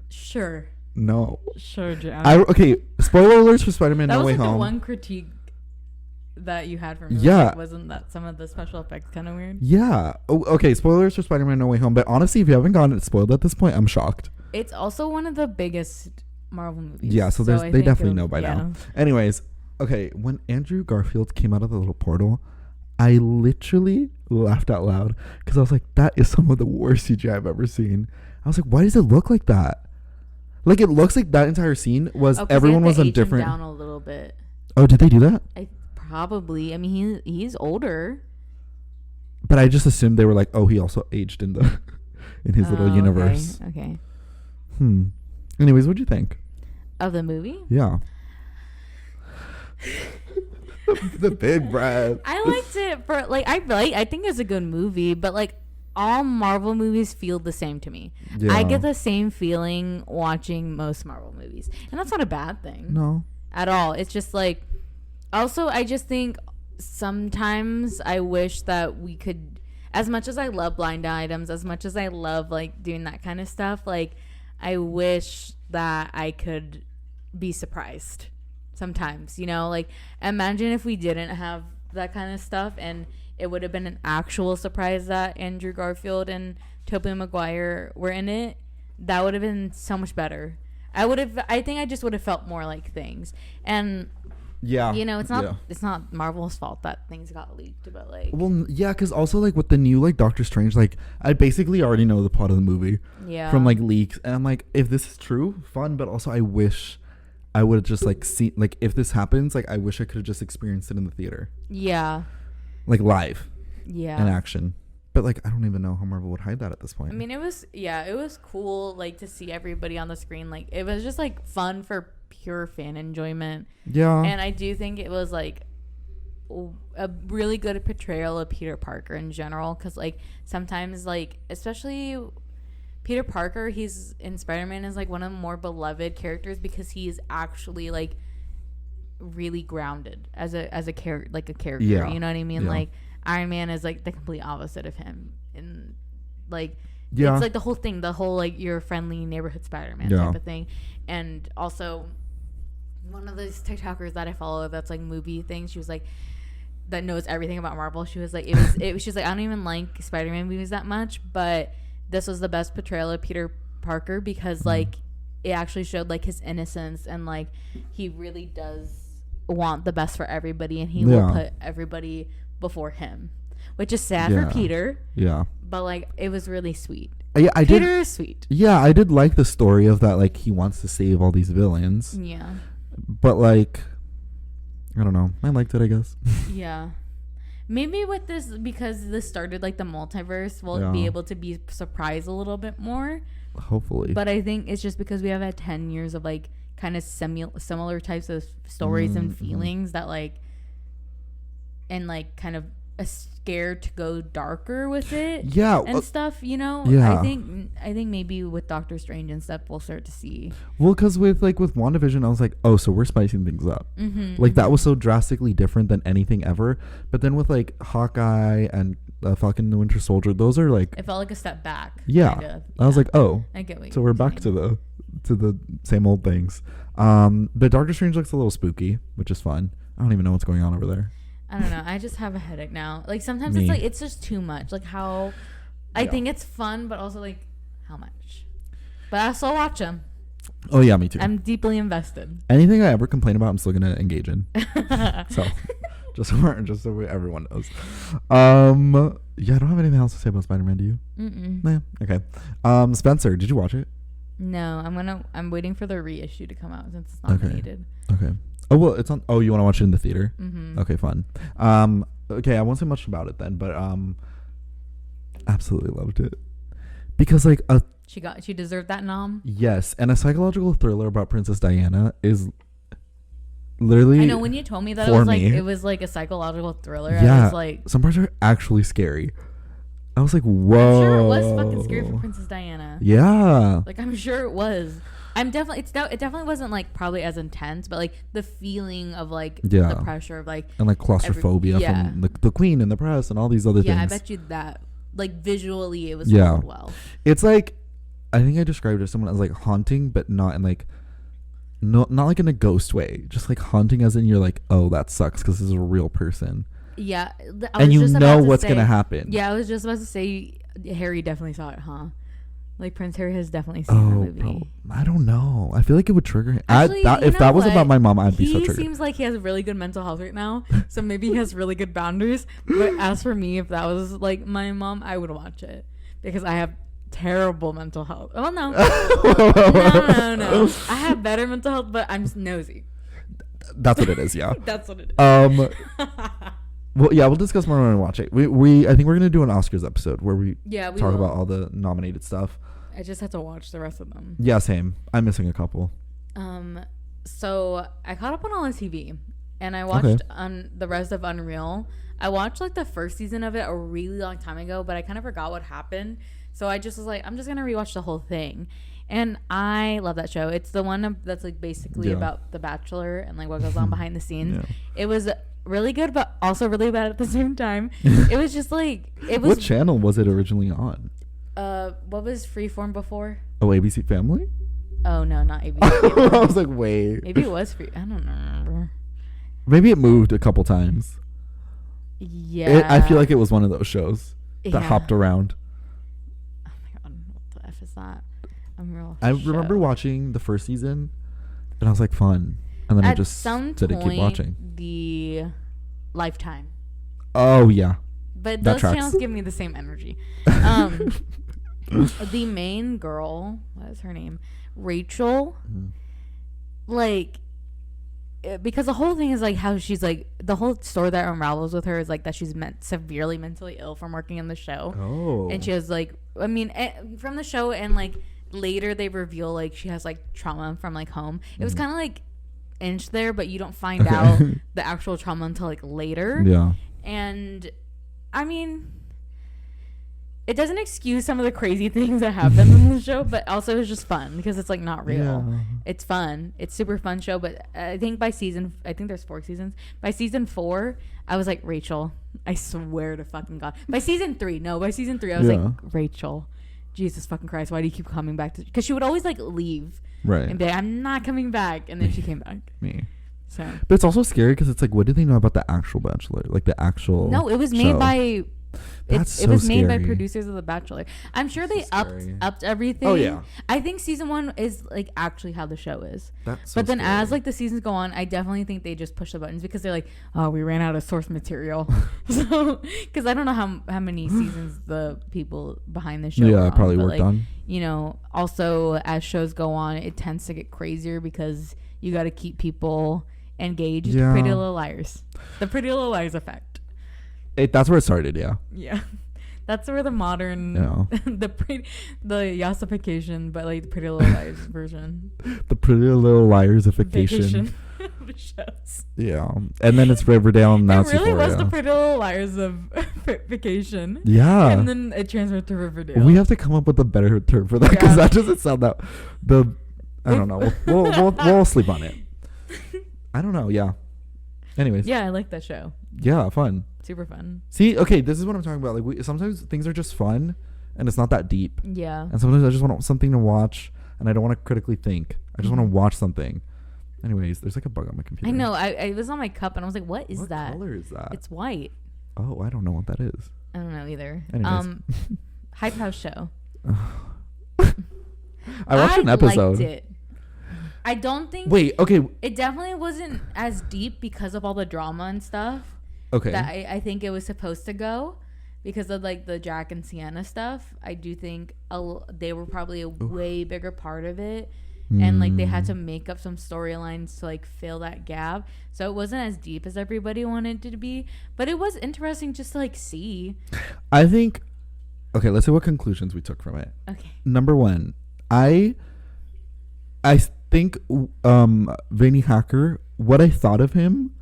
Sure. No. Sure, Jan. Okay, spoiler alerts for Spider-Man No Way Home. That was the one critique that you had for me. Yeah. Like, wasn't that some of the special effects kind of weird? Yeah. Okay, spoilers for Spider-Man No Way Home. But honestly, if you haven't gotten it spoiled at this point, I'm shocked. It's also one of the biggest Marvel movies. Yeah, so they definitely know by now. Anyways, okay, when Andrew Garfield came out of the little portal... I literally laughed out loud because I was like, that is some of the worst CGI I've ever seen. I was like, why does it look like that? Like, it looks like that entire scene was everyone was on different. Down a little bit. Oh, did they do that? Probably. I mean, he's older. But I just assumed they were like, oh, he also aged in his little universe. Okay. Anyways, what'd you think of the movie? Yeah. The big breath. I liked it for I think it's a good movie, but like all Marvel movies feel the same to me. Yeah. I get the same feeling watching most Marvel movies, and that's not a bad thing. No, at all. It's just like, also I just think sometimes I wish that we could, as much as I love blind items, as much as I love like doing that kind of stuff, like I wish that I could be surprised. Sometimes, you know, like imagine if we didn't have that kind of stuff and it would have been an actual surprise that Andrew Garfield and Tobey Maguire were in it. That would have been so much better. I think I just would have felt more like things. And yeah, you know, it's not Marvel's fault that things got leaked, but like, well, yeah, because also like with the new like Doctor Strange, like I basically already know the plot of the movie from like leaks, and I'm like, if this is true, fun, but also I wish I would have just like seen, like if this happens, like I wish I could have just experienced it in the theater. Yeah. Like live. Yeah. In action. But like, I don't even know how Marvel would hide that at this point. I mean, it was cool, like, to see everybody on the screen. Like, it was just like fun for pure fan enjoyment. Yeah. And I do think it was like a really good portrayal of Peter Parker in general, because like sometimes, like, especially Peter Parker, he's in Spider-Man is like one of the more beloved characters because he is actually like really grounded as a character, like a character. Yeah. You know what I mean? Yeah. Like Iron Man is like the complete opposite of him, and like Yeah. it's like the whole thing, the whole like your friendly neighborhood Spider-Man type of thing. And also one of those TikTokers that I follow that's like movie things, she was like, that knows everything about Marvel. She was like, she's like, I don't even like Spider-Man movies that much, but this was the best portrayal of Peter Parker because like it actually showed like his innocence, and like he really does want the best for everybody, and he will put everybody before him, which is sad for Peter. Yeah. But like it was really sweet. Yeah, Peter is sweet. Yeah, I did like the story of that. Like he wants to save all these villains. Yeah. But like, I don't know. I liked it, I guess. Yeah. Maybe with this, because this started like the multiverse, we'll be able to be surprised a little bit more. Hopefully. But I think it's just because we have had 10 years of like kind of similar types of stories and feelings that like, and like kind of scared to go darker with it. Yeah. And stuff, you know? Yeah. I think maybe with Doctor Strange and stuff, we'll start to see. Well, because with WandaVision, I was like, oh, so we're spicing things up. Like that was so drastically different than anything ever. But then with like Hawkeye and Falcon and the Winter Soldier, those are like, it felt like a step back. Yeah. Kind of. I was like, oh, I get what so we're back to the same old things. But Doctor Strange looks a little spooky, which is fun. I don't even know what's going on over there. I don't know. I just have a headache now. Like sometimes it's like it's just too much. Like how I think it's fun, but also like how much. But I still watch them. Oh yeah, me too. I'm deeply invested. Anything I ever complain about, I'm still gonna engage in. So just so everyone knows. Yeah, I don't have anything else to say about Spider-Man. Do you? Nah. Okay. Spencer, did you watch it? No, I'm waiting for the reissue to come out since it's nominated. Okay. Oh well, it's on. Oh, you want to watch it in the theater? Mm-hmm. Okay, fun. Okay, I won't say much about it then, but absolutely loved it because like she deserved that nom. Yes, and a psychological thriller about Princess Diana is literally. I know when you told me that it was like a psychological thriller. Yeah, I was like, some parts are actually scary. I was like, whoa. I'm sure it was fucking scary for Princess Diana. Yeah. Like I'm sure it was. It definitely wasn't like probably as intense, but like the feeling of like the pressure of like and like claustrophobia from the queen and the press and all these other things. Yeah, I bet you that like visually it was told well. It's like, I think I described it to someone as like haunting, but not in like not like in a ghost way, just like haunting as in you're like, oh, that sucks because this is a real person. Yeah, and you know what's gonna happen. Yeah, I was just about to say Harry definitely saw it, huh? Like Prince Harry has definitely seen the movie. Bro, I don't know. I feel like it would trigger him. Actually, if that was about my mom, I'd be so triggered. He seems like he has really good mental health right now, so maybe he has really good boundaries. But as for me, if that was like my mom, I would watch it because I have terrible mental health. Oh no, no. I have better mental health, but I'm just nosy. That's what it is. Yeah. That's what it is. Well, yeah, we'll discuss more when we watch it. I think we're gonna do an Oscars episode where we talk about all the nominated stuff. I just have to watch the rest of them. Yeah, same. I'm missing a couple. So I caught up on all the TV, and I watched on the rest of Unreal. I watched like the first season of it a really long time ago, but I kind of forgot what happened. So I just was like, I'm just gonna rewatch the whole thing, and I love that show. It's the one that's like basically about The Bachelor and like what goes on behind the scenes. It was really good, but also really bad at the same time. It was just like it was. What channel was it originally on? What was Freeform before? Oh, ABC Family. Oh no, not ABC. I was like, wait. Maybe it was free. I don't remember. Maybe it moved a couple times. Yeah. I feel like it was one of those shows that hopped around. Oh my god, what the F is that? I remember watching the first season, and I was like, fun. And then I just didn't keep watching. The Lifetime. Oh yeah. But those channels give me the same energy. The main girl, what is her name? Rachel. Like, because the whole thing is like how she's like the whole story that unravels with her is like that she's severely mentally ill from working in the show. Oh. And she has like, I mean, from the show, and like later they reveal like she has like trauma from like home. It was kind of like inched there, but you don't find out the actual trauma until like later. Yeah. And I mean, it doesn't excuse some of the crazy things that happen in the show, but also it's just fun because it's like not real. Yeah. It's fun. It's super fun show. But I think I think there's 4 seasons. By season 4, I was like, Rachel, I swear to fucking God. By season 3, I was like, Rachel, Jesus fucking Christ, why do you keep coming back to? Because she would always like leave, right, and be like, I'm not coming back, and then she came back. Me. So, but it's also scary because it's like, what do they know about the actual Bachelor? Like the actual. No, it was made by. It was made by producers of The Bachelor. I'm sure they upped everything. Oh yeah. I think season 1 is like actually how the show is. That's. But then as like the seasons go on, I definitely think they just push the buttons because they're like, oh, we ran out of source material. So because I don't know how many seasons the people behind the show. Yeah, probably worked on. You know, also as shows go on, it tends to get crazier because you got to keep people engaged. Yeah. Pretty Little Liars, the Pretty Little Liars effect. That's where it started, yeah. Yeah. That's where the modern, the Yassification, but like the Pretty Little Liars version. The Pretty Little Liarsification. Shows. Yeah. And then it's Riverdale and now it it's really Euphoria. was the Pretty Little Liars of Vacation. Yeah. And then it transferred to Riverdale. We have to come up with a better term for that because that doesn't sound that, I don't know. We'll sleep on it. I don't know. Yeah. Anyways. Yeah, I like that show. Yeah, fun. Super fun. See, okay, this is what I'm talking about. Like, sometimes things are just fun, and it's not that deep. Yeah. And sometimes I just want something to watch, and I don't want to critically think. I just want to watch something. Anyways, there's like a bug on my computer. I know. I was on my cup, and I was like, "What is that? What color is that?" It's white. Oh, I don't know what that is. I don't know either. Anyways. Hype House show. I watched an episode. Liked it. I don't think. Wait. Okay. It definitely wasn't as deep because of all the drama and stuff. Okay. That I think it was supposed to go, because of like the Jack and Sienna stuff. I do think they were probably a way bigger part of it, and like they had to make up some storylines to like fill that gap. So it wasn't as deep as everybody wanted it to be, but it was interesting just to like see. I think. Okay, let's see what conclusions we took from it. Okay. Number 1, I think Vinny Hacker, what I thought of him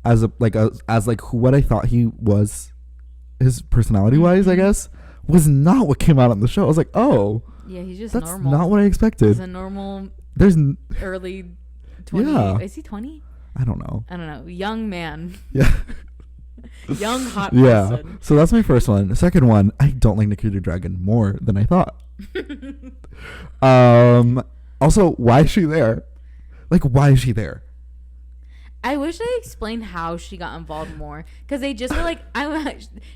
as what I thought he was, his personality wise, I guess, was not what came out on the show. I was like, oh, yeah, he's just that's normal. not what I expected. He's a normal. Early 20. Yeah. Is he 20? I don't know. Young man. Yeah. Young hot person. Yeah. So that's my first one. The second one, I don't like Nikita Dragon more than I thought. Also, why is she there? Like, why is she there? I wish they explained how she got involved more, because they just were like,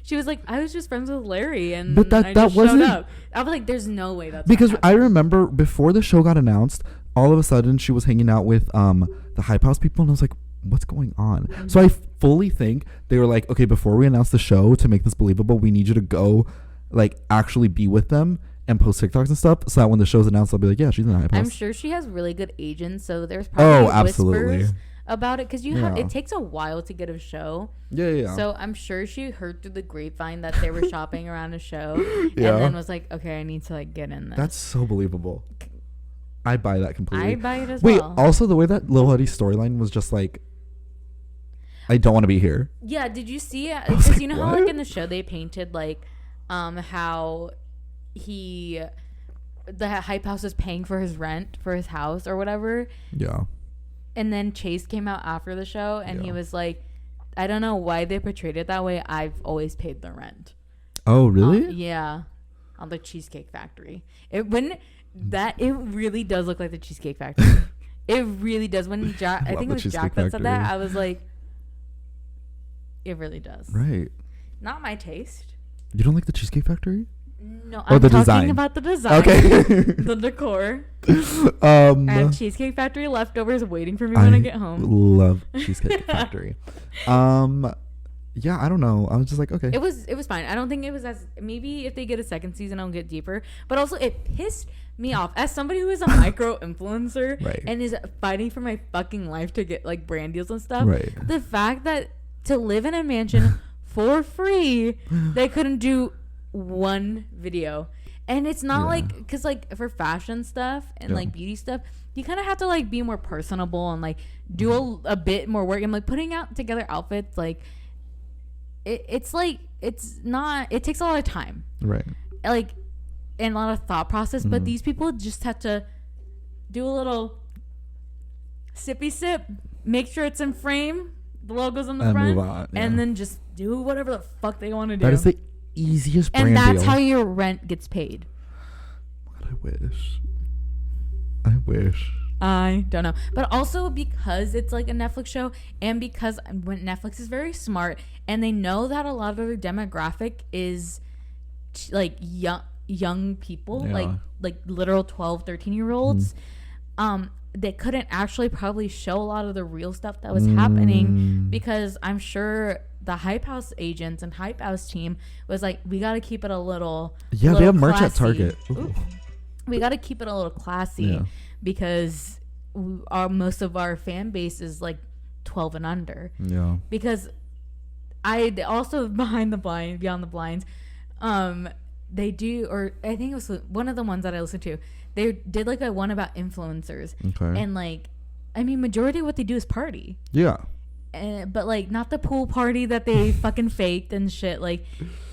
she was like, I was just friends with Larry, and but that wasn't. Showed up. I was like, there's no way that's because I remember before the show got announced, all of a sudden she was hanging out with the Hype House people, and I was like, what's going on? Mm-hmm. So I fully think they were like, okay, before we announce the show, to make this believable, we need you to go, like, actually be with them and post TikToks and stuff, so that when the show's announced, I'll be like, yeah, she's in the Hype House. I'm sure she has really good agents, so there's probably absolutely. Whispers about it, because it takes a while to get a show. Yeah. So I'm sure she heard through the grapevine that they were shopping around a show, and then was like, okay, I need to like get in this. That's so believable. I buy that completely. I buy it as well. Wait, also the way that Lil Huddy storyline was just like, I don't want to be here. Yeah, did you see it? Because you know how like in the show they painted like how the Hype House was paying for his rent for his house or whatever. Yeah. And then Chase came out after the show, and he was like, I don't know why they portrayed it that way. I've always paid the rent. Oh, really? Yeah. On the Cheesecake Factory. It really does look like the Cheesecake Factory. It really does. When Jack, I think it was Jack that said that, I was like, it really does. Right. Not my taste. You don't like the Cheesecake Factory? No, I'm talking about the design. Okay. The decor. I have Cheesecake Factory leftovers waiting for me when I get home. Love Cheesecake Factory. yeah, I don't know. I was just like, okay. It was fine. I don't think it was as, maybe if they get a second season, I'll get deeper. But also, it pissed me off as somebody who is a micro influencer Right. and is fighting for my fucking life to get like brand deals and stuff. Right. The fact that to live in a mansion for free, they couldn't do one video. And it's not like, because like for fashion stuff and like beauty stuff, you kind of have to like be more personable and like do a bit more work. And like putting out together outfits, like it's like, it's not, it takes a lot of time. Right. Like, and a lot of thought process. But these people just have to do a little sippy sip, make sure it's in frame, the logo's on the front, move on, and then just do whatever the fuck they want to do. That is the easiest brand and that's deal. how your rent gets paid. I wish. I don't know. But also because it's like a Netflix show, and because when Netflix is very smart and they know that a lot of their demographic is like young people, like literal 12, 13-year-olds, they couldn't actually probably show a lot of the real stuff that was happening, because I'm sure the Hype House agents and Hype House team was like, we got to keep it a little they have merch at Target. We got to keep it a little classy because most of our fan base is like 12 and under. Yeah. Because I also beyond the blinds, they do, or I think it was one of the ones that I listened to, they did like a one about influencers. Okay. And like, I mean, majority of what they do is party. Yeah. But like not the pool party that they fucking faked and shit, like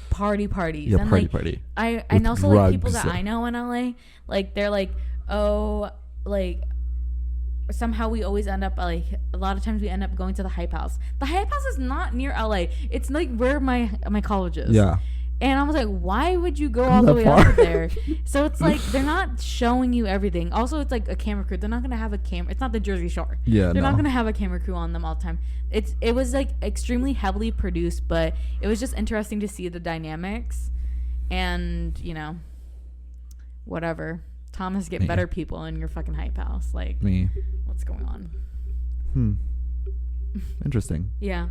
parties. Yeah, and party. I also like people that I know in LA, like they're like, oh, like somehow we always end up like, a lot of times we end up going to the Hype House. The Hype House is not near LA. It's like where my college is. Yeah. And I was like, why would you go all the way up there? So it's like, they're not showing you everything. Also, it's like a camera crew. They're not going to have a camera. It's not the Jersey Shore. Yeah, they're not going to have a camera crew on them all the time. It was like extremely heavily produced, but it was just interesting to see the dynamics. And, you know, whatever. Thomas, get better people in your fucking Hype House. Like, what's going on? Interesting. Yeah.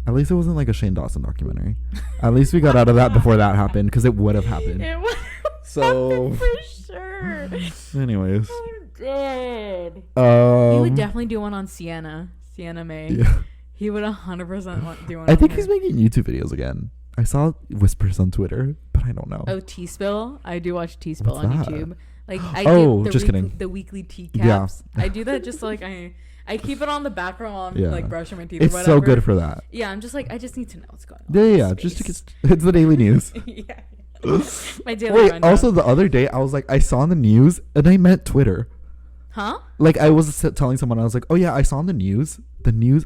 At least it wasn't like a Shane Dawson documentary. At least we got out of that before that happened, because it would have happened. It would have happened for sure. Anyways. I'm dead. He would definitely do one on Sienna May. Yeah. He would 100% do one. I think he's making YouTube videos again. I saw whispers on Twitter, but I don't know. Oh, T-Spill? I do watch T-Spill on YouTube. Like, I kidding. The weekly tea caps. Yeah. I do that just so, like, I keep it on the background while I'm like brushing my teeth. It's or whatever. So good for that. Yeah, I'm just like, I just need to know what's going on. Yeah. Just to get, it's the daily news. Yeah. My daily rundown. Also, the other day, I was like, I saw on the news, and I meant Twitter. Huh? Like, I was telling someone, I was like, oh yeah, I saw on the news,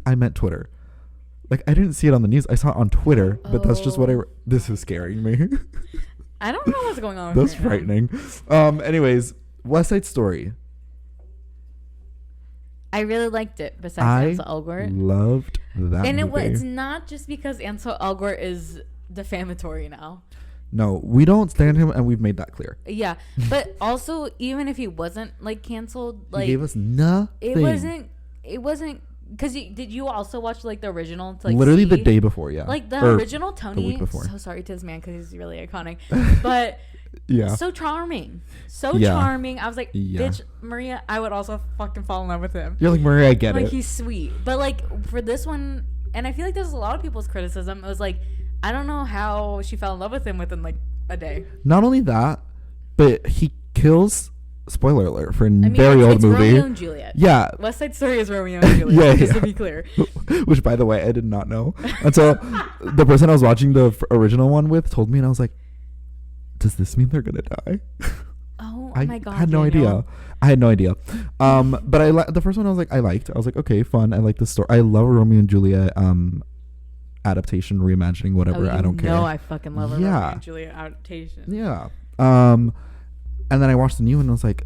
I meant Twitter. Like, I didn't see it on the news. I saw it on Twitter, but that's just what this is scaring me. I don't know what's going on with That's frightening. Anyways, West Side Story. I really liked it. Besides Ansel Elgort, loved that. And movie. It's not just because Ansel Elgort is defamatory now. No, we don't stand him, and we've made that clear. Yeah, but also, even if he wasn't like canceled, like he gave us nothing. It wasn't because did you also watch like the original? Like, literally the day before, yeah. Like the original Tony. The week before. So sorry to this man because he's really iconic, but. Yeah. So charming. Charming. I was like, bitch, Maria, I would also fucking fall in love with him. You're like, Maria, I get it. Like, he's sweet. But, like, for this one, and I feel like there's a lot of people's criticism. It was like, I don't know how she fell in love with him within, like, a day. Not only that, but he kills, spoiler alert, for a very old movie. Romeo and Juliet. Yeah. West Side Story is Romeo and Juliet, just to be clear. Which, by the way, I did not know. Until the person I was watching the original one with told me, and I was like, does this mean they're gonna die? Oh my god! I had no idea. But the first one I was like, okay, fun. I like the story. I love a Romeo and Juliet adaptation, reimagining, whatever. I don't care. No, I fucking love a Romeo and Juliet adaptation. Yeah. And then I watched the new one and I was like,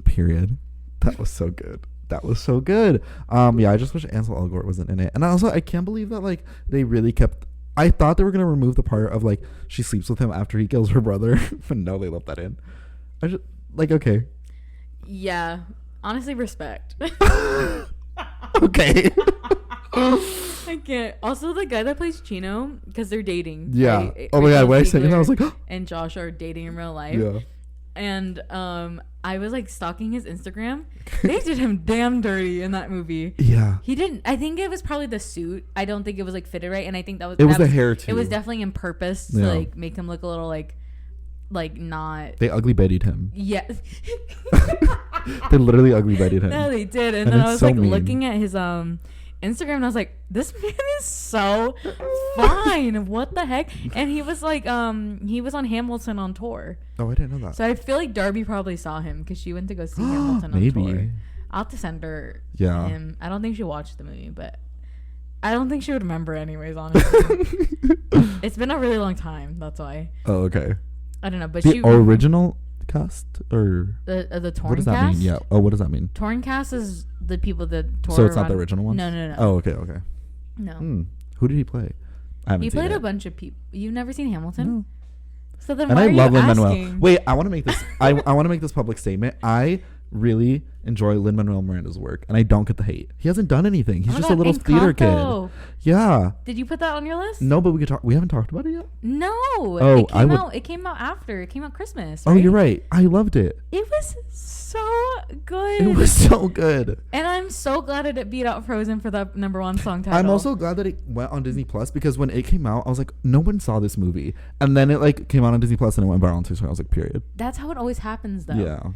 period. That was so good. Yeah, I just wish Ansel Elgort wasn't in it. And also, I can't believe that like they really kept. I thought they were gonna remove the part of like she sleeps with him after he kills her brother, but no, they left that in. I just like okay. Yeah, honestly, respect. Okay. I can't. Also, the guy that plays Chino, because they're dating. Yeah. Right? Oh my god, when I said it, I was like, and Josh are dating in real life. yeah. And I was like stalking his Instagram. They did him damn dirty in that movie. Yeah. He didn't. I think it was probably the suit. I don't think it was like fitted right, and I think that was. It was the hair too. It was definitely in purpose to like make him look a little like not. They ugly bettied him. Yeah. They literally ugly bettied him. No, they did, and then I was so like mean. looking at his Instagram, and I was like, this man is so fine. What the heck? And he was like, he was on Hamilton on tour. Oh, I didn't know that. So I feel like Darby probably saw him because she went to go see Hamilton on Maybe. tour. I'll have to send her Yeah. him. I don't think she watched the movie, but I don't think she would remember anyways, honestly. It's been a really long time. That's why. Oh, okay. I don't know, but The original cast or the touring what does that cast? mean? Yeah. Oh, what does that mean? Touring cast is the people that tour. So it's not around. the original one? No. Oh, okay. No. Who did he play? I haven't He seen played it. a bunch of people. You've never seen Hamilton? No. So then And why I are love you Lin-Manuel. asking? Wait, I want to make this. I want to make this public statement. I really enjoy Lin-Manuel Miranda's work, and I don't get the hate. He hasn't done anything. He's Oh my just God, a little theater Encanto. kid. Yeah. Did you put that on your list? No, but we could talk. We haven't talked about it yet. No. Oh, It came out after. It came out Christmas. Oh, right? you're right. I loved it. It was so good. It was so good. And I'm so glad it beat out Frozen for that #1 song title. I'm also glad that it went on Disney Plus because when it came out, I was like, no one saw this movie, and then it like came out on Disney Plus and it went viral on TikTok. I was like, period. That's how it always happens, though. Yeah.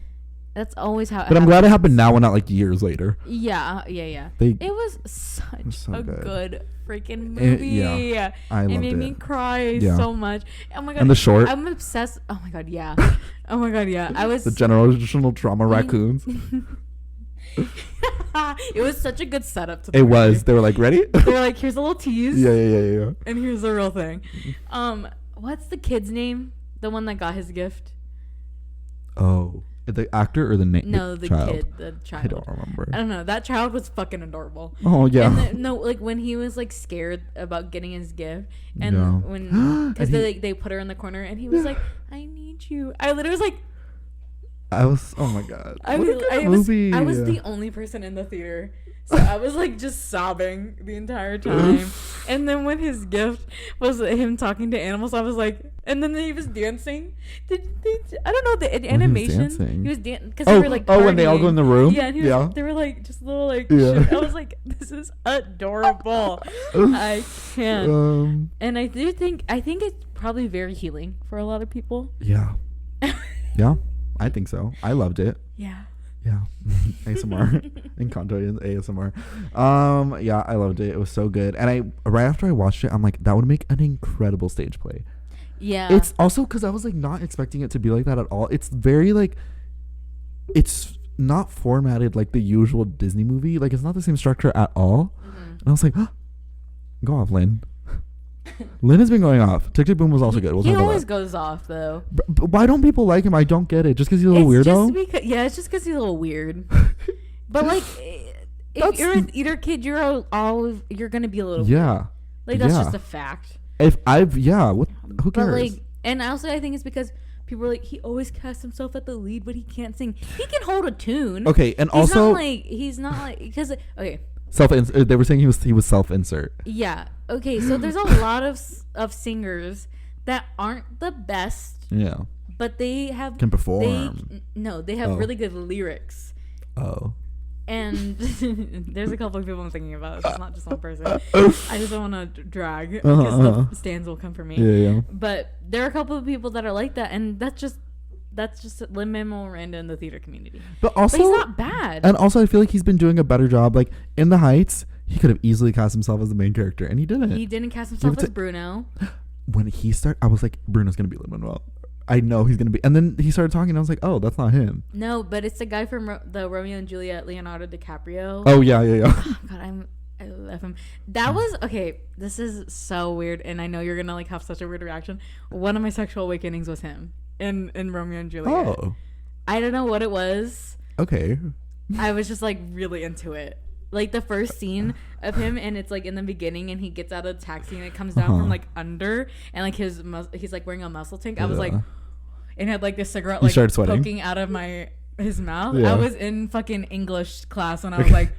That's always how. But I'm glad it happened now and not like years later. Yeah. It was such so a good. good freaking movie. Yeah, I loved it made me cry so much. Oh my god. And the short. I'm obsessed. Oh my god, yeah. Oh my god, yeah. I was the generational trauma raccoons. It was such a good setup to the It movie. was. They were like, ready? They were like, here's a little tease. Yeah. And here's the real thing. What's the kid's name? The one that got his gift? Oh, the actor or the name? No, the child? kid. The child. I don't remember. I don't know. That child was fucking adorable. Oh yeah. And no, like when he was like scared about getting his gift, and Yeah. when because And they put her in the corner, and he was like, "I need you." I literally was like, I was. Oh my god. I What was, a good I was, movie. I was the only person in the theater, so I was like just sobbing the entire time. And then when his gift was him talking to animals, I was like, and then he was dancing. I don't know the animation. dancing? He was dancing because they were like. when they all go in the room. Yeah, and he was, they were like just little like. Yeah. I was like, this is adorable. I can't. And I think it's probably very healing for a lot of people. Yeah. Yeah. I think so. I loved it. Yeah. Yeah. ASMR. Encanto is ASMR. Yeah, I loved it. It was so good. And right after I watched it, I'm like, that would make an incredible stage play. Yeah. It's also because I was like not expecting it to be like that at all. It's very like, it's not formatted like the usual Disney movie. Like it's not the same structure at all. Mm-hmm. And I was like, go off, Lynn. Lynn has been going off. Tick Tick Boom was also good. He always goes off though. But why don't people like him? I don't get it. Just because he's a little weirdo? It's just because he's a little weird. But like, if you're a theater kid, you're gonna be a little yeah. weird. Like that's just a fact. Who cares? But like, and also I think it's because people are like, he always casts himself at the lead, but he can't sing. He can hold a tune. Okay, and he's not like because okay. They were saying he was self-insert. Yeah. Okay. So there's a lot of singers that aren't the best. Yeah. But they can perform. They have really good lyrics. Oh. And there's a couple of people I'm thinking about. It's not just one person. I just don't want to drag because the stands will come for me. Yeah. But there are a couple of people that are like that, and that's just Lin-Manuel Miranda in the theater community. But also, he's not bad. And also, I feel like he's been doing a better job. Like in The Heights, he could have easily cast himself as the main character, and he didn't. He didn't cast himself as Bruno. When he started, I was like, Bruno's gonna be Lin-Manuel. I know he's gonna be. And then he started talking, and I was like, oh, that's not him. No, but it's the guy from the Romeo and Juliet, Leonardo DiCaprio. Oh yeah. Oh, God, I love him. That was okay. This is so weird, and I know you're gonna like have such a weird reaction. One of my sexual awakenings was him in Romeo and Juliet. Oh. I don't know what it was. Okay. I was just like really into it. Like the first scene of him, and it's like in the beginning, and he gets out of the taxi, and it comes down from like under, and like he's like wearing a muscle tank. I was like, and had like the cigarette like poking out of his mouth. Yeah. I was in fucking English class, and I was like,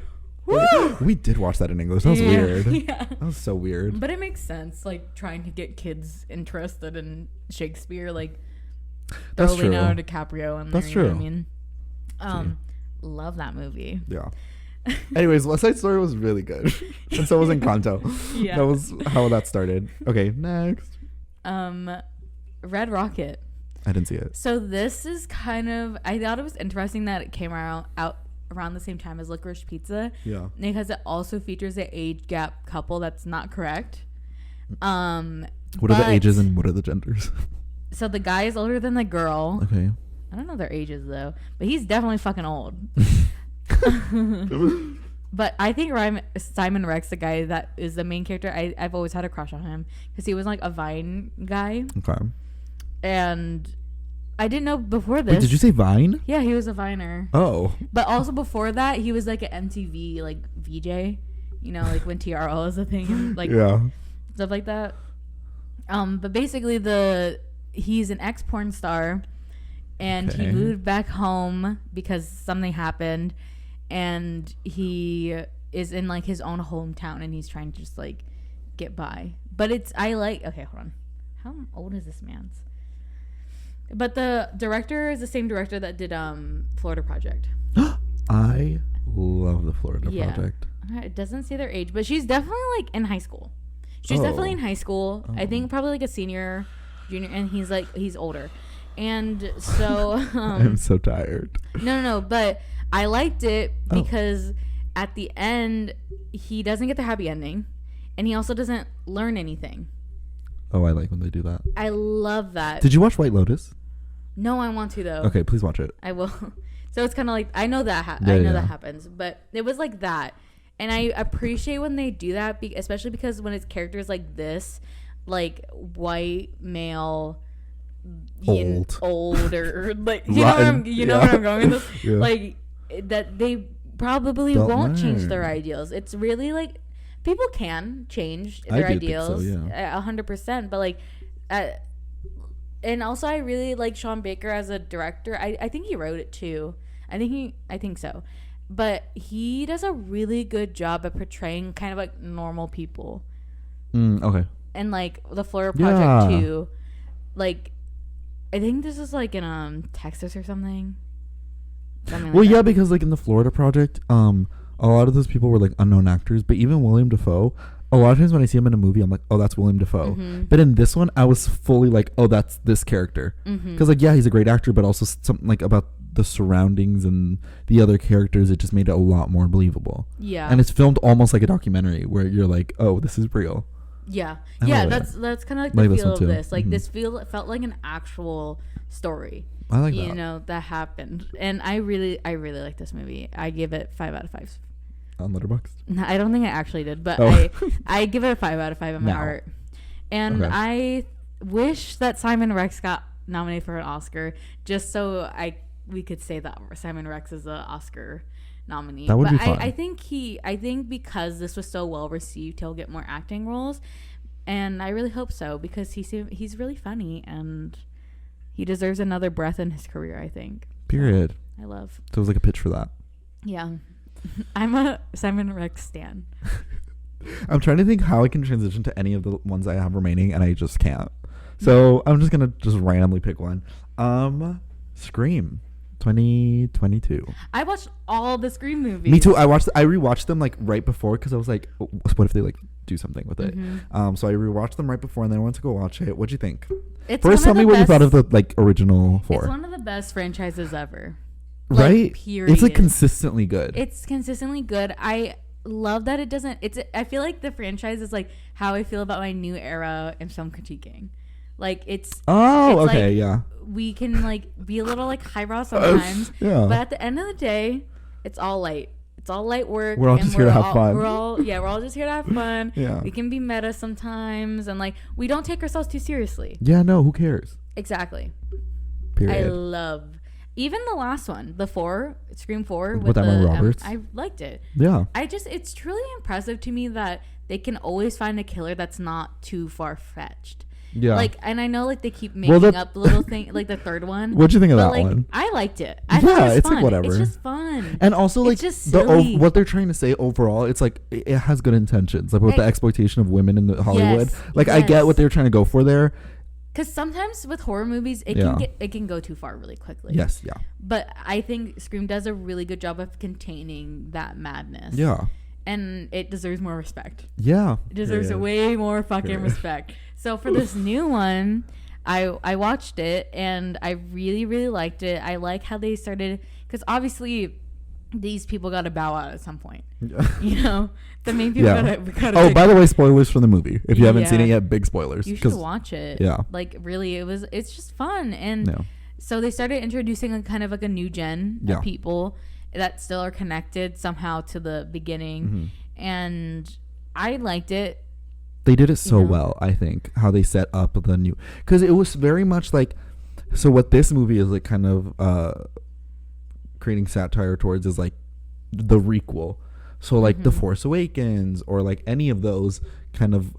We did watch that in English. That was weird. Yeah. That was so weird. But it makes sense, like trying to get kids interested in Shakespeare, like That's true. Leonardo DiCaprio and That's true. You know what I mean, love that movie. Yeah. Anyways, West Side Story was really good, and so was Encanto. Yeah. That was how that started. Okay, next. Red Rocket. I didn't see it. So this is kind of, I thought it was interesting that it came out around the same time as Licorice Pizza. Yeah. Because it also features an age gap couple that's not correct. What are the ages and what are the genders? So the guy is older than the girl. Okay. I don't know their ages though, but he's definitely fucking old. But I think Simon Rex, the guy that is the main character, I've always had a crush on him because he was like a Vine guy. Okay. And I didn't know before this. Wait, did you say Vine? Yeah, he was a Viner. Oh. But also before that, he was like an MTV like VJ. You know, like when TRL was a thing, and, like stuff like that. But basically, he's an ex-porn star, and he moved back home because something happened, and he is in like his own hometown, and he's trying to just like get by. But okay, hold on. How old is this man's? But the director is the same director that did Florida Project. I love the Florida Project. It doesn't say their age, but she's definitely like in high school. She's definitely in high school. I think probably like a senior, junior, and he's older. And so I'm so tired. No, but I liked it because at the end he doesn't get the happy ending, and he also doesn't learn anything. Oh, I like when they do that. I love that. Did you watch White Lotus? No, I want to though. Okay, please watch it. I will. So it's kind of like I know that that happens, but it was like that, and I appreciate when they do that, especially because when it's characters like this, like white male, older, like you know where I'm going with this, like that they probably won't change their ideals. It's really like people can change their ideals 100%, but like. And also, I really like Sean Baker as a director. I think he wrote it too. I think so. But he does a really good job at portraying kind of like normal people. Okay. And like the Florida Project too. Like, I think this is like in Texas or something. Because like in the Florida Project, a lot of those people were like unknown actors. But even William Dafoe. A lot of times when I see him in a movie, I'm like, oh, that's William Dafoe. Mm-hmm. But in this one, I was fully like, oh, that's this character. Because, like, yeah, he's a great actor, but also something like about the surroundings and the other characters, it just made it a lot more believable. Yeah. And it's filmed almost like a documentary where you're like, oh, this is real. Yeah. Yeah, that's kind of like the feel of this. Like, this felt like an actual story. I like that. You know, that happened. And I really like this movie. I give it 5 out of 5. On Letterboxd? No, I don't think I actually did, but I give it a 5 out of 5 in my heart. And I wish that Simon Rex got nominated for an Oscar just so we could say that Simon Rex is an Oscar nominee. That would be fun. I think because this was so well received, he'll get more acting roles, and I really hope so because he's really funny and he deserves another breath in his career. I think. Period. I love. So it was like a pitch for that. Yeah. I'm a Simon Rex stan. I'm trying to think how I can transition to any of the ones I have remaining, and I just can't. So I'm just gonna randomly pick one. Scream, 2022. I watched all the Scream movies. Me too. I rewatched them like right before because I was like, what if they like do something with it? So I rewatched them right before, and then I went to go watch it. What'd you think? First, tell me what you thought of the like original 4. It's one of the best franchises ever. Right? Period. It's like consistently good. It's consistently good. I love that it doesn't. I feel like the franchise is like how I feel about my new era in film critiquing. Like it's. Oh, it's okay, yeah. We can like be a little like highbrow sometimes, but at the end of the day, it's all light. It's all light work. We're all just here to have fun. We're all just here to have fun. Yeah. We can be meta sometimes, and like we don't take ourselves too seriously. Yeah, no, who cares? Exactly. Period. I love. Even the last one, the 4, Scream 4 with Emma Roberts. I liked it. Yeah. It's truly impressive to me that they can always find a killer that's not too far-fetched. Yeah. Like, and I know like they keep making up little thing like the third one. What'd you think of that like, one? I liked it. I thought it was it's fun. like whatever. It's just fun. And also like it's just silly. what they're trying to say overall, it's like it has good intentions. Like with the exploitation of women in the Hollywood. Yes, like I get what they're trying to go for there. Because sometimes with horror movies, it can go too far really quickly. Yes, yeah. But I think Scream does a really good job of containing that madness. Yeah. And it deserves more respect. Yeah. It deserves way more fucking respect. So for this new one, I watched it and I really, really liked it. I like how they started, because obviously these people got to bow out at some point. You know, the main people gotta oh, by the way, spoilers for the movie. If you haven't seen it yet, big spoilers. You should watch it. Yeah. Like really, it's just fun. And so they started introducing a kind of like a new gen of people that still are connected somehow to the beginning. Mm-hmm. And I liked it. They did it so well, I think, how they set up the new, because it was very much like, so what this movie is like kind of creating satire towards is like the requel. So like The Force Awakens or like any of those kind of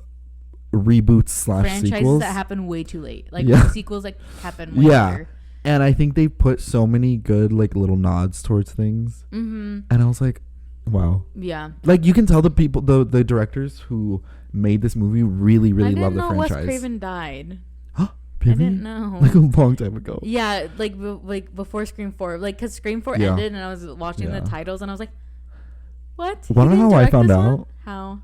reboots / franchises sequels that happen way too late. Like sequels like happen way later. And I think they put so many good like little nods towards things. Mm-hmm. And I was like, wow. Yeah. Like you can tell the people, the directors who made this movie really, really love the franchise. Wes Craven died. I didn't know. Like a long time ago. Yeah, like before Scream 4. Like, because Scream 4 ended and I was watching the titles and I was like, what? Wanna know how I found out? How?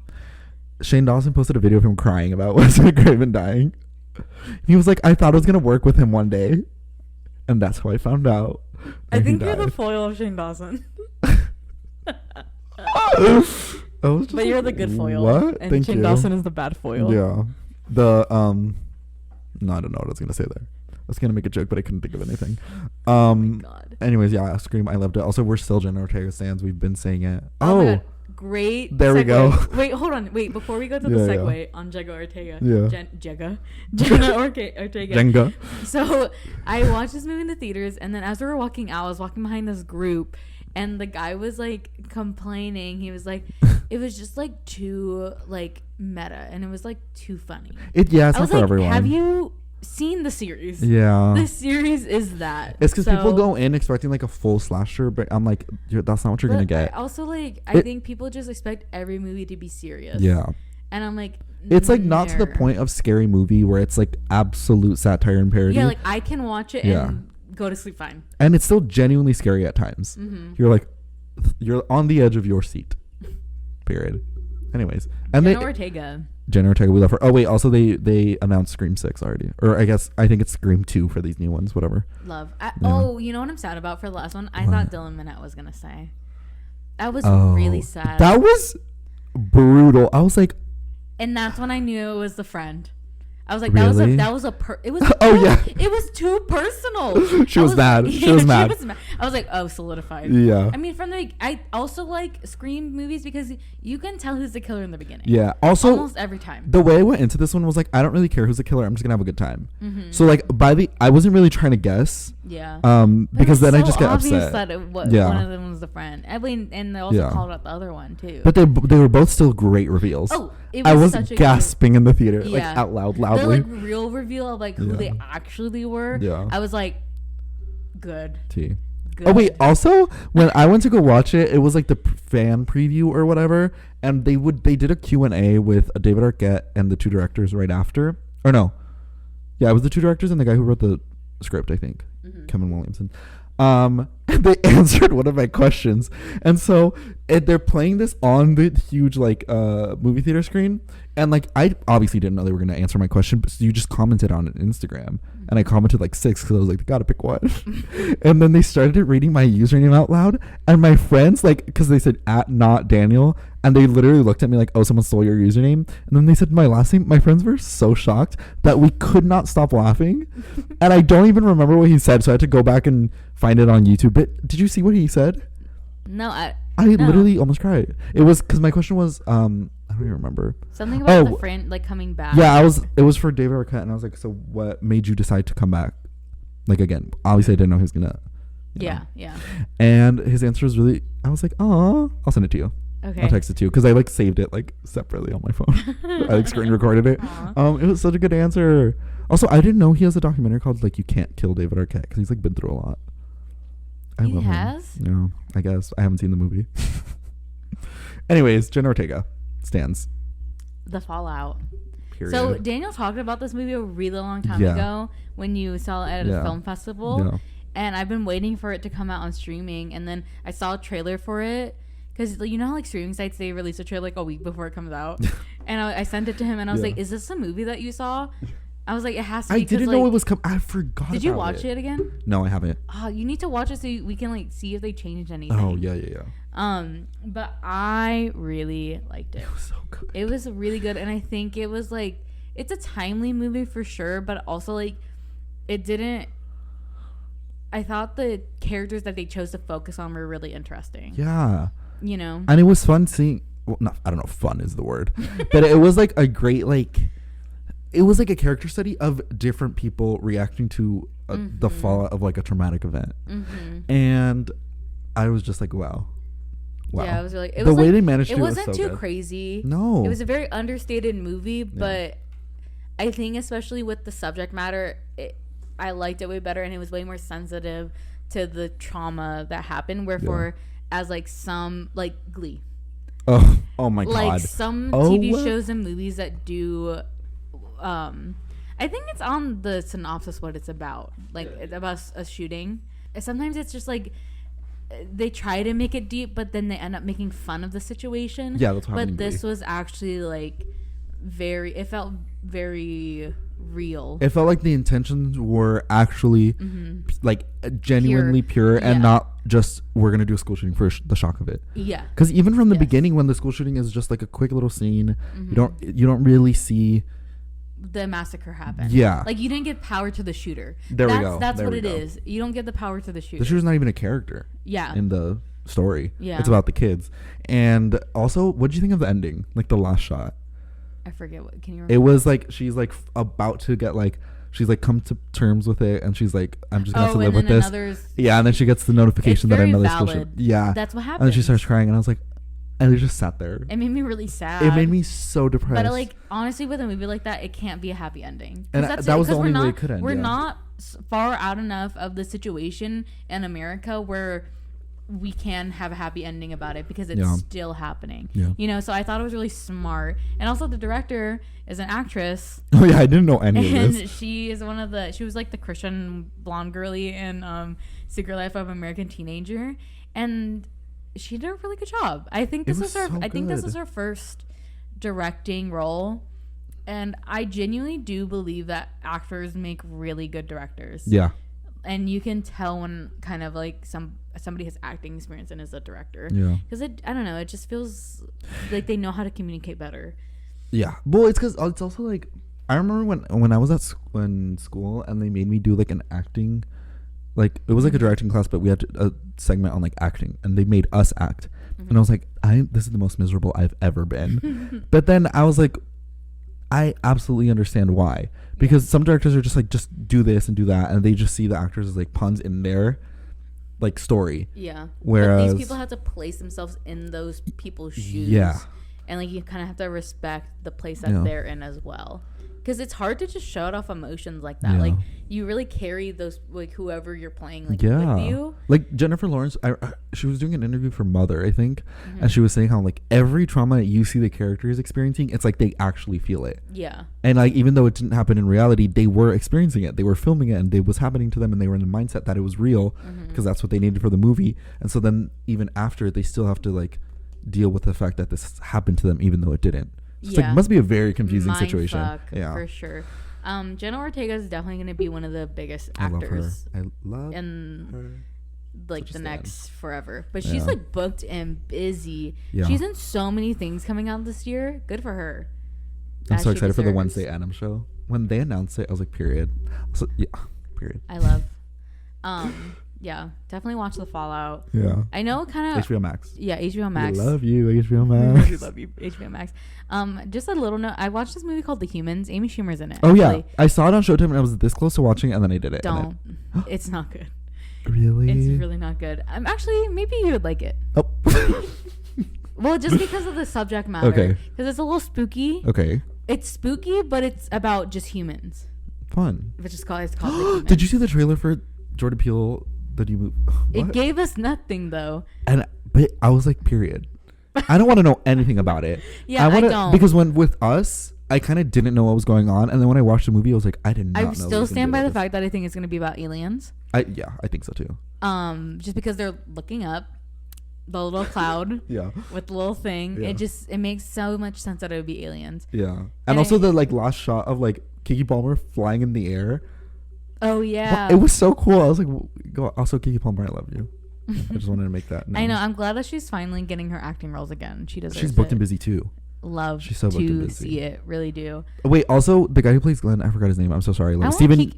Shane Dawson posted a video of him crying about Wes Craven dying. He was like, I thought I was going to work with him one day. And that's how I found out. I think you're the foil of Shane Dawson. But you're the good foil. What? And Shane Dawson is the bad foil. Yeah. No, I don't know what I was gonna say there. I was gonna make a joke, but I couldn't think of anything. Oh my God. Anyways, yeah, Scream. I loved it. Also, we're still Jenna Ortega fans. We've been saying it. Oh, great. There segue. We go. Wait, hold on. Wait, before we go to the segue on Jenna Ortega. Jenna Ortega. Jenga. So I watched this movie in the theaters, and then as we were walking out, I was walking behind this group. And the guy was like complaining. He was like, it was just like too like meta, and it was like too funny. It's not for everyone. Have you seen the series? Yeah. The series is that. It's because people go in expecting like a full slasher, but I'm like, that's not what you're gonna get. I think people just expect every movie to be serious. Yeah. And I'm like, it's like not to the point of Scary Movie where it's like absolute satire and parody. Yeah, like I can watch it and go to sleep fine. And it's still genuinely scary at times. Mm-hmm. You're like, you're on the edge of your seat. Period. Anyways, and Jenna Ortega, we love her. Oh wait, also they announced Scream 6 already, or I think it's Scream 2 for these new ones. Whatever. Love. Oh, you know what I'm sad about for the last one? I thought Dylan Minnette was gonna say. That was really sad. That was brutal. I was like, and that's when I knew it was the friend. I was like, really? it was it was too personal. She was mad. She was mad. I was like, oh, solidified. Yeah. I mean, I also like Scream movies because you can tell who's the killer in the beginning. Yeah. Also, almost every time. The way I went into this one was like, I don't really care who's the killer. I'm just gonna have a good time. Mm-hmm. So like I wasn't really trying to guess. Yeah. Because then I just get upset. That one of them was the friend. I mean, and they also called out the other one too. But they were both still great reveals. Oh, I was gasping in the theater, like out loudly. The like real reveal of like who they actually were. Yeah. I was like, good. Good. Oh wait, also when I went to go watch it, it was like the fan preview or whatever, and they did a Q&A with David Arquette and the two directors right after. Or no. Yeah, it was the two directors and the guy who wrote the script, I think. Mm-hmm. Kevin Williamson. And they answered one of my questions, and so they're playing this on the huge like movie theater screen, and like I obviously didn't know they were going to answer my question, but so you just commented on it on Instagram, and I commented like 6 because I was like, they gotta pick one. And then they started reading my username out loud, and my friends, like, because they said @NotDaniel, and they literally looked at me like, oh, someone stole your username. And then they said my last name. My friends were so shocked that we could not stop laughing. And I don't even remember what he said, so I had to go back and find it on YouTube. But did you see what he said? No, I literally almost cried. It was because my question was, I don't even remember. Something about the friend like coming back. Yeah, it was for David Arquette, and I was like, so what made you decide to come back? Like again, obviously I didn't know he was gonna. Yeah. And his answer was really, I was like, oh, I'll send it to you. Okay. I'll text it to you because I like saved it like separately on my phone. I like screen recorded it. It was such a good answer. Also, I didn't know he has a documentary called like "You Can't Kill David Arquette" because he's like been through a lot. He has? Yeah, I guess I haven't seen the movie. Anyways, Jenna Ortega stands. The Fallout. Period. So Daniel talked about this movie a really long time ago when you saw it at a film festival. Yeah. And I've been waiting for it to come out on streaming. And then I saw a trailer for it. Because you know how like streaming sites, they release a trailer like a week before it comes out. And I sent it to him and I was like, is this a movie that you saw? I was like, it has to be. I didn't know it was coming. I forgot. Did you watch it again? No, I haven't. Oh, you need to watch it so we can like see if they changed anything. Oh, yeah. But I really liked it. It was so good. It was really good. And I think it was like, it's a timely movie for sure. But also like, it didn't. I thought the characters that they chose to focus on were really interesting. Yeah. You know? And it was fun seeing, well, not, I don't know if fun is the word, but it was like a great, like, it was like a character study of different people reacting to the fallout of like a traumatic event. And I was just like, wow. Yeah, it was really, the way they managed to do it wasn't too crazy. No. It was a very understated movie, but I think especially with the subject matter, I liked it way better, and it was way more sensitive to the trauma that happened. Wherefore, as like some like Glee, oh my god, like some TV shows and movies that do, I think it's on the synopsis what it's about. Like it's about a shooting. Sometimes it's just like they try to make it deep, but then they end up making fun of the situation. Yeah, that's but this was actually like it felt very real. It felt like the intentions were actually like genuinely pure and not just we're gonna do a school shooting for the shock of it. Yeah, because even from the beginning, when the school shooting is just like a quick little scene, you don't really see the massacre happen. Yeah, like you didn't give power to the shooter. We go. That's what it is. You don't give the power to the shooter. The shooter's not even a character. Yeah, in the story. Yeah, it's about the kids. And also, what did you think of the ending? Like the last shot. I forget what. Can you remember? It was like she's like about to get like she's like come to terms with it, and she's like, I'm just gonna have to live with this. Yeah, and then she gets the notification that another school shooting. Yeah, that's what happened. And then she starts crying, and I was like, and I just sat there. It made me really sad. It made me so depressed. But like honestly, with a movie like that, it can't be a happy ending. And that was the only way it could end. We're not far out enough of the situation in America where we can have a happy ending about it because it's still happening. You know, so I thought it was really smart. And also the director is an actress. Oh yeah, I didn't know any of this. And she is she was like the Christian blonde girly in Secret Life of American Teenager, and she did a really good job. I think this was her first directing role, and I genuinely do believe that actors make really good directors. Yeah. And you can tell when kind of like somebody has acting experience and is a director. Yeah. Because I don't know, it just feels like they know how to communicate better. Yeah. Well, it's because it's also like I remember when I was in school and they made me do like an acting, like it was like a directing class, but we had a segment on like acting, and they made us act, and I was like, this is the most miserable I've ever been. But then I was like, I absolutely understand why. Because some directors are just like, just do this and do that, and they just see the actors as like pawns in their like story. Yeah. Whereas but these people have to place themselves in those people's shoes. Yeah. And like you kind of have to respect the place that they're in as well. Because it's hard to just show off emotions like that. Yeah. Like you really carry those, like whoever you're playing, like with you. Like Jennifer Lawrence, she was doing an interview for Mother, I think, and she was saying how like every trauma you see the characters experiencing, it's like they actually feel it. Yeah. And like even though it didn't happen in reality, they were experiencing it. They were filming it, and it was happening to them, and they were in the mindset that it was real because that's what they needed for the movie. And so then even after, they still have to like deal with the fact that this happened to them, even though it didn't. It's like must be a very confusing situation. Yeah, for sure. Jenna Ortega is definitely going to be one of the biggest actors. I love in her. Like the next forever. But she's like booked and busy. Yeah. She's in so many things coming out this year. Good for her. I'm so excited for the Wednesday Addams show. When they announced it, I was like, period. So, yeah, period. I love. Yeah, definitely watch The Fallout. Yeah. I know kind of HBO Max. Yeah, HBO Max. I love you, HBO Max. We love you, HBO Max. Just a little note. I watched this movie called The Humans. Amy Schumer's in it. Oh, actually. Yeah. I saw it on Showtime and I was this close to watching it, and then I did it. Don't. It's not good. Really? It's really not good. Actually, maybe you would like it. Oh. Well, just because of the subject matter. Okay. Because it's a little spooky. Okay. It's spooky, but it's about just humans. Fun. Which is called. It's called. Like, Humans. Did you see the trailer for Jordan Peele? The new movie? It gave us nothing though. But I was like, period. I don't want to know anything about it. Yeah, I don't. Because when with Us, I kind of didn't know what was going on, and then when I watched the movie, I was like, I did not know. I still stand by the fact that I think it's going to be about aliens. I think so too. Just because they're looking up the little cloud. Yeah. With the little thing, yeah. It makes so much sense that it would be aliens. Yeah, and also the like last shot of like Keke Palmer flying in the air. Oh yeah, it was so cool. I was like, go. Also, Keke Palmer, I love you. I just wanted to make that known. I know. I'm glad that she's finally getting her acting roles again. She deserves it. She's booked and busy too. Love she's so booked and to busy. see it. Really do. Wait, also the guy who plays Glenn, I forgot his name. I'm so sorry. Like Steven.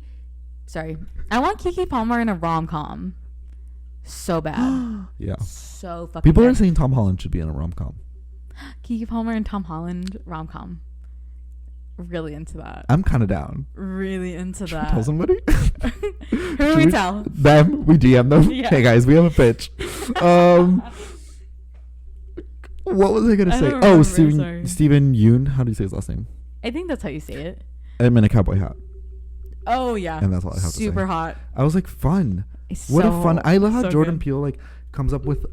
I want Keke Palmer in a rom-com. So bad. Yeah. So fucking. People bad. are saying Tom Holland should be in a rom-com. Keke Palmer and Tom Holland rom-com. Really into that. I'm kind of down. Really into Should that. we tell somebody? Who we tell? Them. We DM them. Yeah. Hey guys, we have a pitch. What was I gonna say? Oh, Steven Yeun. How do you say his last name? I think that's how you say it. I'm in a cowboy hat. Oh yeah. And that's all I have to say. Super hot. I was like, fun. It's what a fun. I love how so Jordan good. Peele like comes up with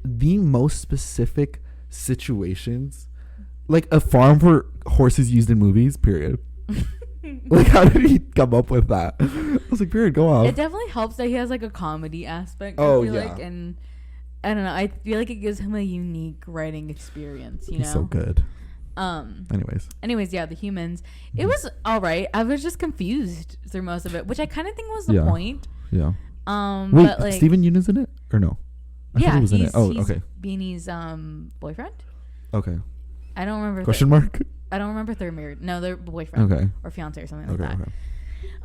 the most specific situations. Like a farm for horses used in movies, period. Like, how did he come up with that? I was like, period, go off. It definitely helps that he has like a comedy aspect. Oh, I feel yeah. like, and I don't know. I feel like it gives him a unique writing experience. You know, He's so good. Anyways, yeah, The Humans. It was all right. I was just confused through most of it, which I kind of think was the point. Yeah. Wait, but like, Steven Yeun is in it or no? I thought he was in it. Oh, okay. Beanie's boyfriend. Okay. I don't remember. Question mark? I don't remember if they're married. No, they're boyfriend. Okay. Or fiance or something like that.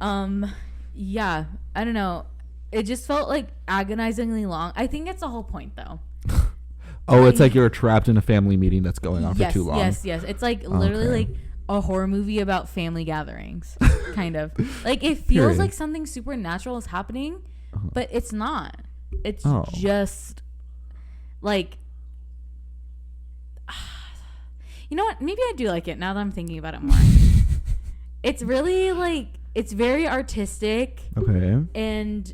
Okay. Yeah. I don't know. It just felt like agonizingly long. I think it's the whole point though. It's like you're trapped in a family meeting that's going on for too long. Yes. It's like literally like a horror movie about family gatherings. Kind of. Like it feels like something supernatural is happening, but it's not. It's just like, you know what? Maybe I do like it now that I'm thinking about it more. It's really like, it's very artistic. Okay. And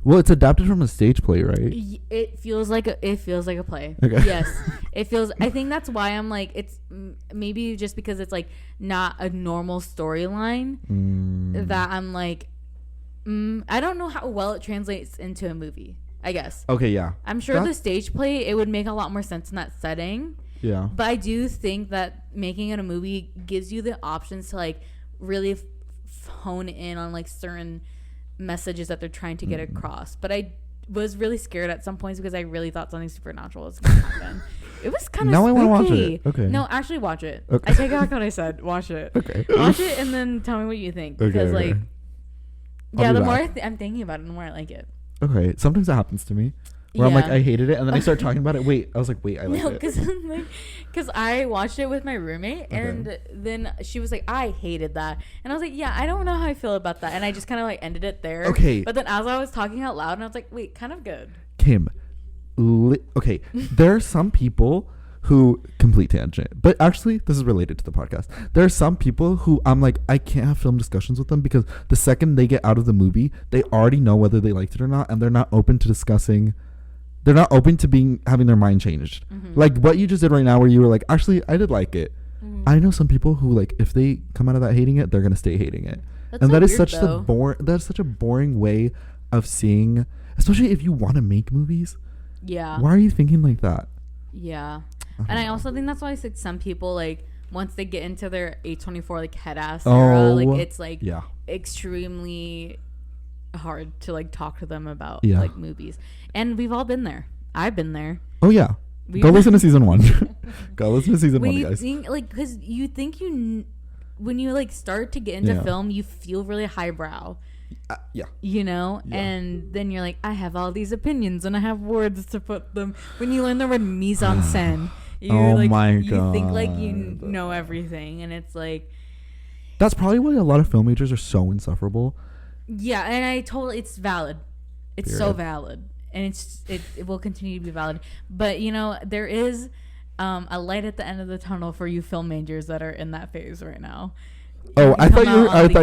well, it's adapted from a stage play, right? It feels like a play. Okay. Yes. It feels, I think that's why I'm like, it's maybe just because it's like not a normal storyline that I'm like, I don't know how well it translates into a movie, I guess. Okay, yeah. I'm sure the stage play, it would make a lot more sense in that setting. Yeah. But I do think that making it a movie gives you the options to like really hone in on like certain messages that they're trying to get across. But I was really scared at some points because I really thought something supernatural was going to happen. It was kind of now spooky. I want to watch it. Okay. No, actually watch it. Okay. I take back what I said. Watch it. Okay. Watch it and then tell me what you think. Because like, yeah, the more I'm thinking about it, the more I like it. Okay. Sometimes that happens to me. Where I'm like, I hated it, and then I start talking about it. I was like, I like it. No, because I watched it with my roommate, and then she was like, I hated that. And I was like, yeah, I don't know how I feel about that. And I just kind of like ended it there. Okay. But then as I was talking out loud, and I was like, wait, kind of good. Kim, okay, there are some people who, complete tangent, but actually this is related to the podcast. There are some people who I'm like, I can't have film discussions with them because the second they get out of the movie, they already know whether they liked it or not, and they're not open to discussing. They're not open to having their mind changed. Like what you just did right now where you were like, actually, I did like it. I know some people who like, if they come out of that hating it, they're going to stay hating it. That's and so that is weird, that's such a boring way of seeing, especially if you want to make movies. Yeah. Why are you thinking like that? Yeah. And I also think that's why I said some people like, once they get into their A24 like head ass era, like it's like extremely hard to like talk to them about like movies. And we've all been there. I've been there. Oh yeah. Go listen to season 1. Go listen to season 1, guys. Think, like, because you think when you like start to get into film, you feel really highbrow. Yeah. You know, and then you're like, I have all these opinions and I have words to put them. When you learn the word mise en scène, you're you think like you know everything, and it's like. That's probably why a lot of film majors are so insufferable. Yeah, and it's valid. It's so valid. and it will continue to be valid. But you know, there is a light at the end of the tunnel for you film majors that are in that phase right now. Oh, I thought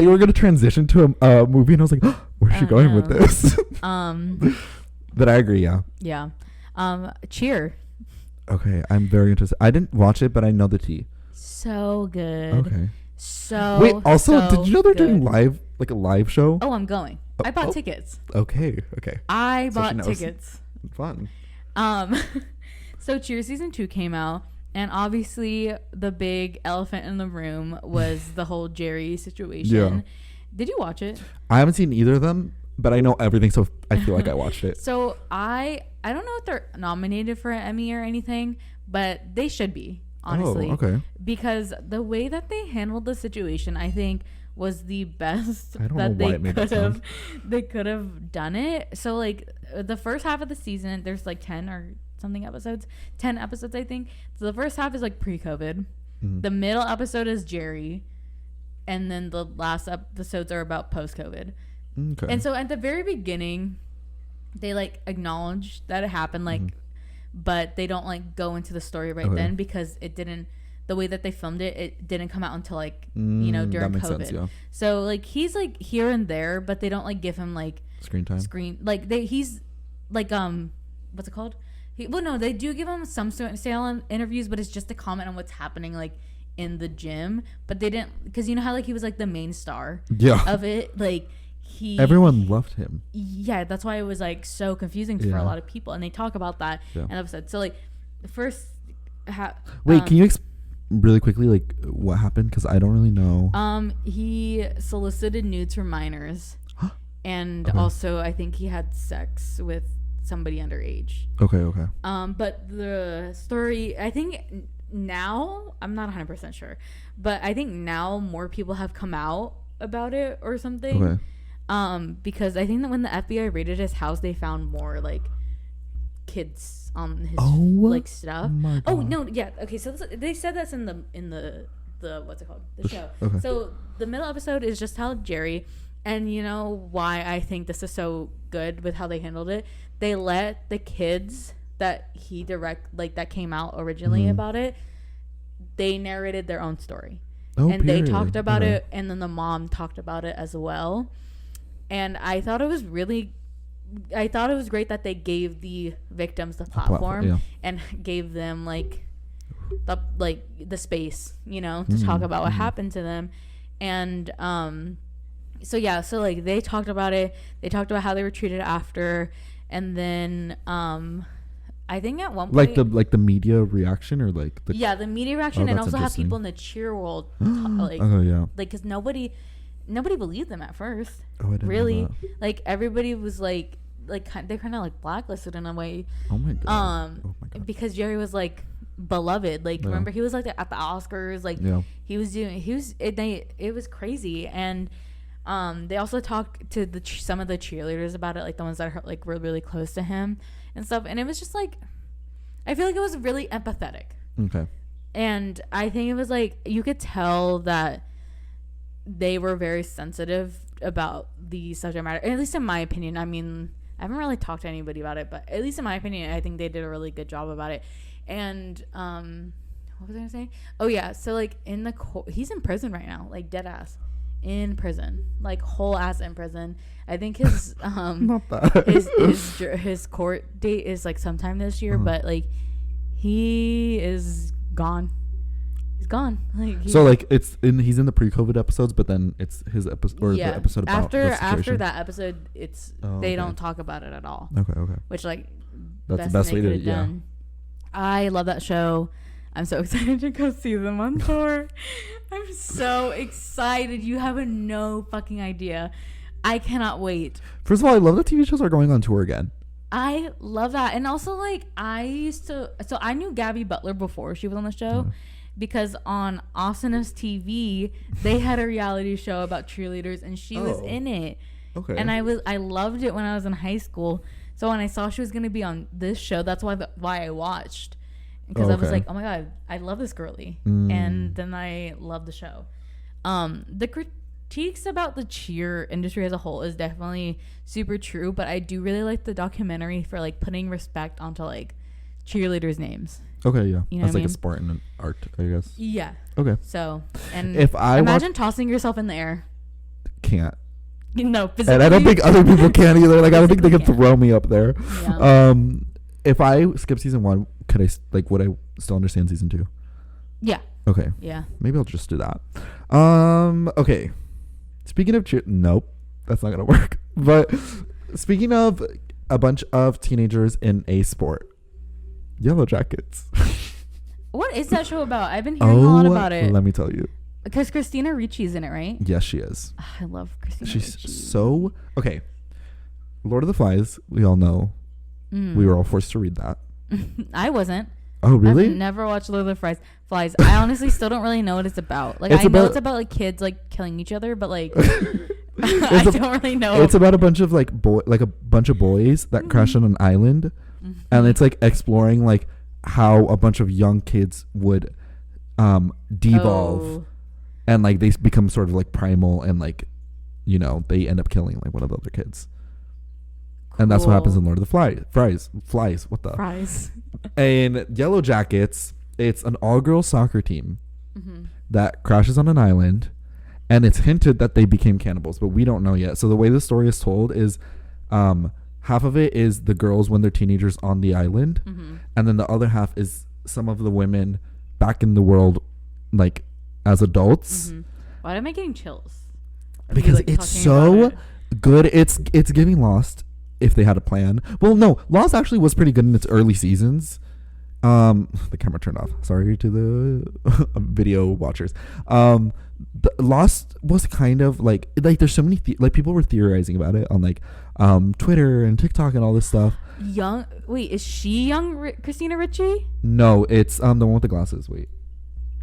you were going to transition to a movie, and I was like, oh, where's she going with this? But I agree, yeah. Yeah. Cheer. Okay, I'm very interested. I didn't watch it, but I know the tea. So good. Okay. So wait, also, so did you know they're good. doing a live show? Oh, I'm going. I bought tickets. Okay. I bought tickets. Fun. So Cheer season 2 came out, and obviously the big elephant in the room was the whole Jerry situation. Yeah. Did you watch it? I haven't seen either of them, but I know everything, so I feel like I watched it. So I don't know if they're nominated for an Emmy or anything, but they should be, honestly. Oh, okay. Because the way that they handled the situation, I think, was the best I don't know why it made that sound. they could have done it. So like the first half of the season, there's like 10 or something episodes, 10 episodes, I think. So the first half is like pre-COVID. Mm-hmm. The middle episode is Jerry, and then the last episodes are about post-COVID. Okay. And so at the very beginning, they like acknowledge that it happened, like, but they don't like go into the story then because it didn't. The way that they filmed it didn't come out until like during COVID. Sense, yeah. So like he's like here and there, but they don't like give him like screen time. He's like what's it called? They do give him some sale interviews, but it's just a comment on what's happening like in the gym. But they didn't, because you know how like he was like the main star of it, like. Everyone loved him. Yeah, that's why it was like so confusing for a lot of people, and they talk about that in episode. So like the first wait, can you really quickly like what happened, because I don't really know. He solicited nudes from minors and also I think he had sex with somebody underage. Okay. But the story, I think now, I'm not 100% sure, but I think now more people have come out about it or something. Because I think that when the FBI raided his house, they found more like kids on his like stuff. Oh no, yeah, okay. So they said that's in the what's it called? The show. Okay. So the middle episode is just how Jerry, and you know why I think this is so good with how they handled it. They let the kids that he that came out originally about it. They narrated their own story, and they talked about it, and then the mom talked about it as well. And I thought it was great that they gave the victims the platform and gave them like the space, to talk about what happened to them. And so like they talked about it. They talked about how they were treated after, and then I think at one point the media reaction, or like the media reaction, and also how people in the cheer world because nobody believed them at first. Oh, I didn't know that. Like everybody was like they kind of like blacklisted in a way. Oh my god. Because Jerry was like beloved. Like remember he was like at the Oscars. Like it was crazy. And they also talked to some of the cheerleaders about it, like the ones that were really close to him and stuff. And it was just like, I feel like it was really empathetic. Okay. And I think it was like you could tell that they were very sensitive about the subject matter, at least in my opinion. I mean, I haven't really talked to anybody about it, but at least in my opinion, I think they did a really good job about it. And what was I gonna say? Oh yeah, so like he's in prison right now, like dead ass in prison, like whole ass in prison. I think his not that. his court date is like sometime this year, but like he is gone. Gone. He's in the pre-COVID episodes, but then it's his episode, or the episode about after that episode, it's they don't talk about it at all. Okay. Which that's the best way to done. I love that show. I'm so excited to go see them on tour. I'm so excited. You have no fucking idea. I cannot wait. First of all, I love that TV shows are going on tour again. I love that, and also like I knew Gabby Butler before she was on the show. Because on Awesomeness TV, they had a reality show about cheerleaders, and she was in it. Okay. And I loved it when I was in high school. So when I saw she was gonna be on this show, that's why I watched, because I was like, oh my god, I love this girly, and then I loved the show. critiques about the cheer industry as a whole is definitely super true, but I do really like the documentary for like putting respect onto like cheerleaders' names. Okay, yeah. You know That's like a sport and an art, I guess. Yeah. Okay. So, and if I imagine tossing yourself in the air. Can't. No, physically. And I don't think other people can either. Like, I don't think they can throw me up there. Yeah. If I skip season 1, could I would I still understand season 2? Yeah. Okay. Yeah. Maybe I'll just do that. Okay. Speaking of nope, that's not gonna work. But speaking of a bunch of teenagers in a sport, Yellow Jackets. What is that show about? I've been hearing a lot about it. Let me tell you. Because Christina Ricci's in it, right? Yes, she is. I love Christina She's Ricci. so... Okay. Lord of the Flies, we all know. We were all forced to read that. I wasn't. Oh, really? I've never watched Lord of the Flies. I honestly still don't really know what it's about. Like, I know it's about like kids like killing each other, but like I don't really know. It's about a bunch of like a bunch of boys that crash on an island, and it's like exploring like how a bunch of young kids would devolve, and like they become sort of like primal, and like, you know, they end up killing like one of the other kids. Cool. And that's what happens in Lord of the Flies. What the? Fries. And Yellow Jackets, it's an all-girls soccer team that crashes on an island, and it's hinted that they became cannibals, but we don't know yet. So the way the story is told is half of it is the girls when they're teenagers on the island, and then the other half is some of the women back in the world, like as adults. Why am I getting chills? Because it's so good. It's giving Lost if they had a plan. Well, no, Lost actually was pretty good in its early seasons. The camera turned off. Sorry to the video watchers. The Lost was kind of like there's so many like people were theorizing about it on like Twitter and TikTok and all this stuff. Wait, is she young Christina Ricci? No, it's the one with the glasses. Wait.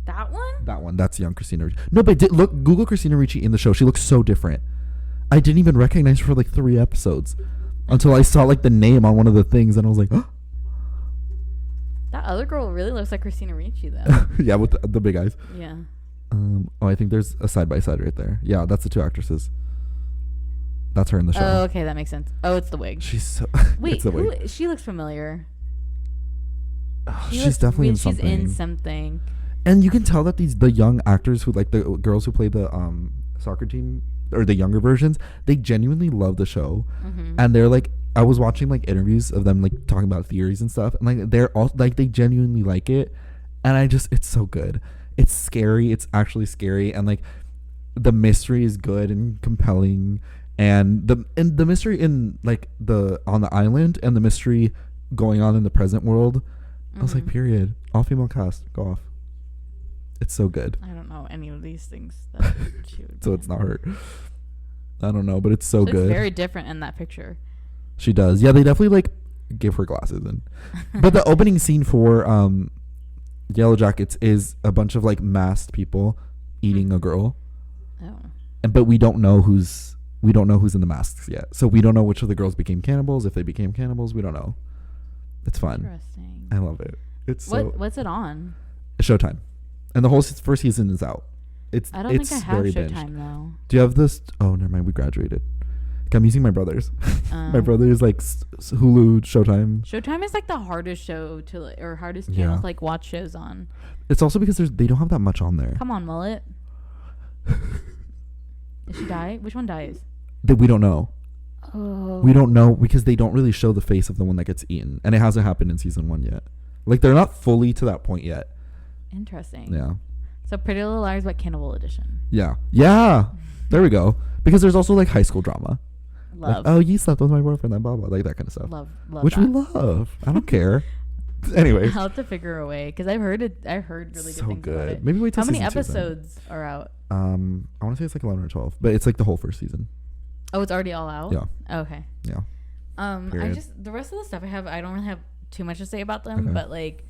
That one? That one. That's young Christina Ricci. No, but look, Google Christina Ricci in the show. She looks so different. I didn't even recognize her for like 3 episodes until I saw like the name on one of the things, and I was like, oh. That other girl really looks like Christina Ricci though. Yeah, with the big eyes. Yeah. I think there's a side by side right there. Yeah, that's the 2 actresses. That's her in the show. Oh, okay, that makes sense. Oh, it's the wig. She's so. Wait, she looks familiar. She's definitely in something. She's in something. And you can tell that the young actors who like the girls who play the soccer team or the younger versions, they genuinely love the show, and they're like, I was watching like interviews of them like talking about theories and stuff, and like they're all like they genuinely like it, and it's so good. It's scary. It's actually scary, and like the mystery is good and compelling, and the mystery in like on the island and the mystery going on in the present world. I was like, period. All female cast, go off. It's so good. I don't know any of these things that she would so it's not her. I don't know, but it's so good. It's very different in that picture. She does. Yeah, they definitely like give her glasses in. But the opening scene for Yellow Jackets is a bunch of like masked people eating a girl. Oh. But we don't know who's in the masks yet. So we don't know which of the girls became cannibals. If they became cannibals, we don't know. It's fun. Interesting. I love it. What's it on? Showtime. And the whole first season is out. I don't think I have Showtime though. Do you have this? Oh, never mind. We graduated. I'm using my brother's. My brother's like Hulu, Showtime. Showtime is like the hardest show or hardest channel to like watch shows on. It's also because they don't have that much on there. Come on, Mullet. Did she die? Which one dies? We don't know. Oh. We don't know because they don't really show the face of the one that gets eaten, and it hasn't happened in season 1 yet. Like they're not fully to that point yet. Interesting. Yeah. So Pretty Little Liars but Cannibal Edition. Yeah. There we go. Because there's also like high school drama. Love. Like, oh, you slept with my boyfriend, that blah blah, like that kind of stuff. Love. Which we love. I don't care. Anyway. I'll have to figure a way because I've heard really good things about it. Maybe wait till How many season episodes are out? I want to say it's like 11 or 12, but it's like the whole first season. Oh, it's already all out? Yeah. Okay. Yeah. The rest of the stuff I don't really have too much to say about them, but like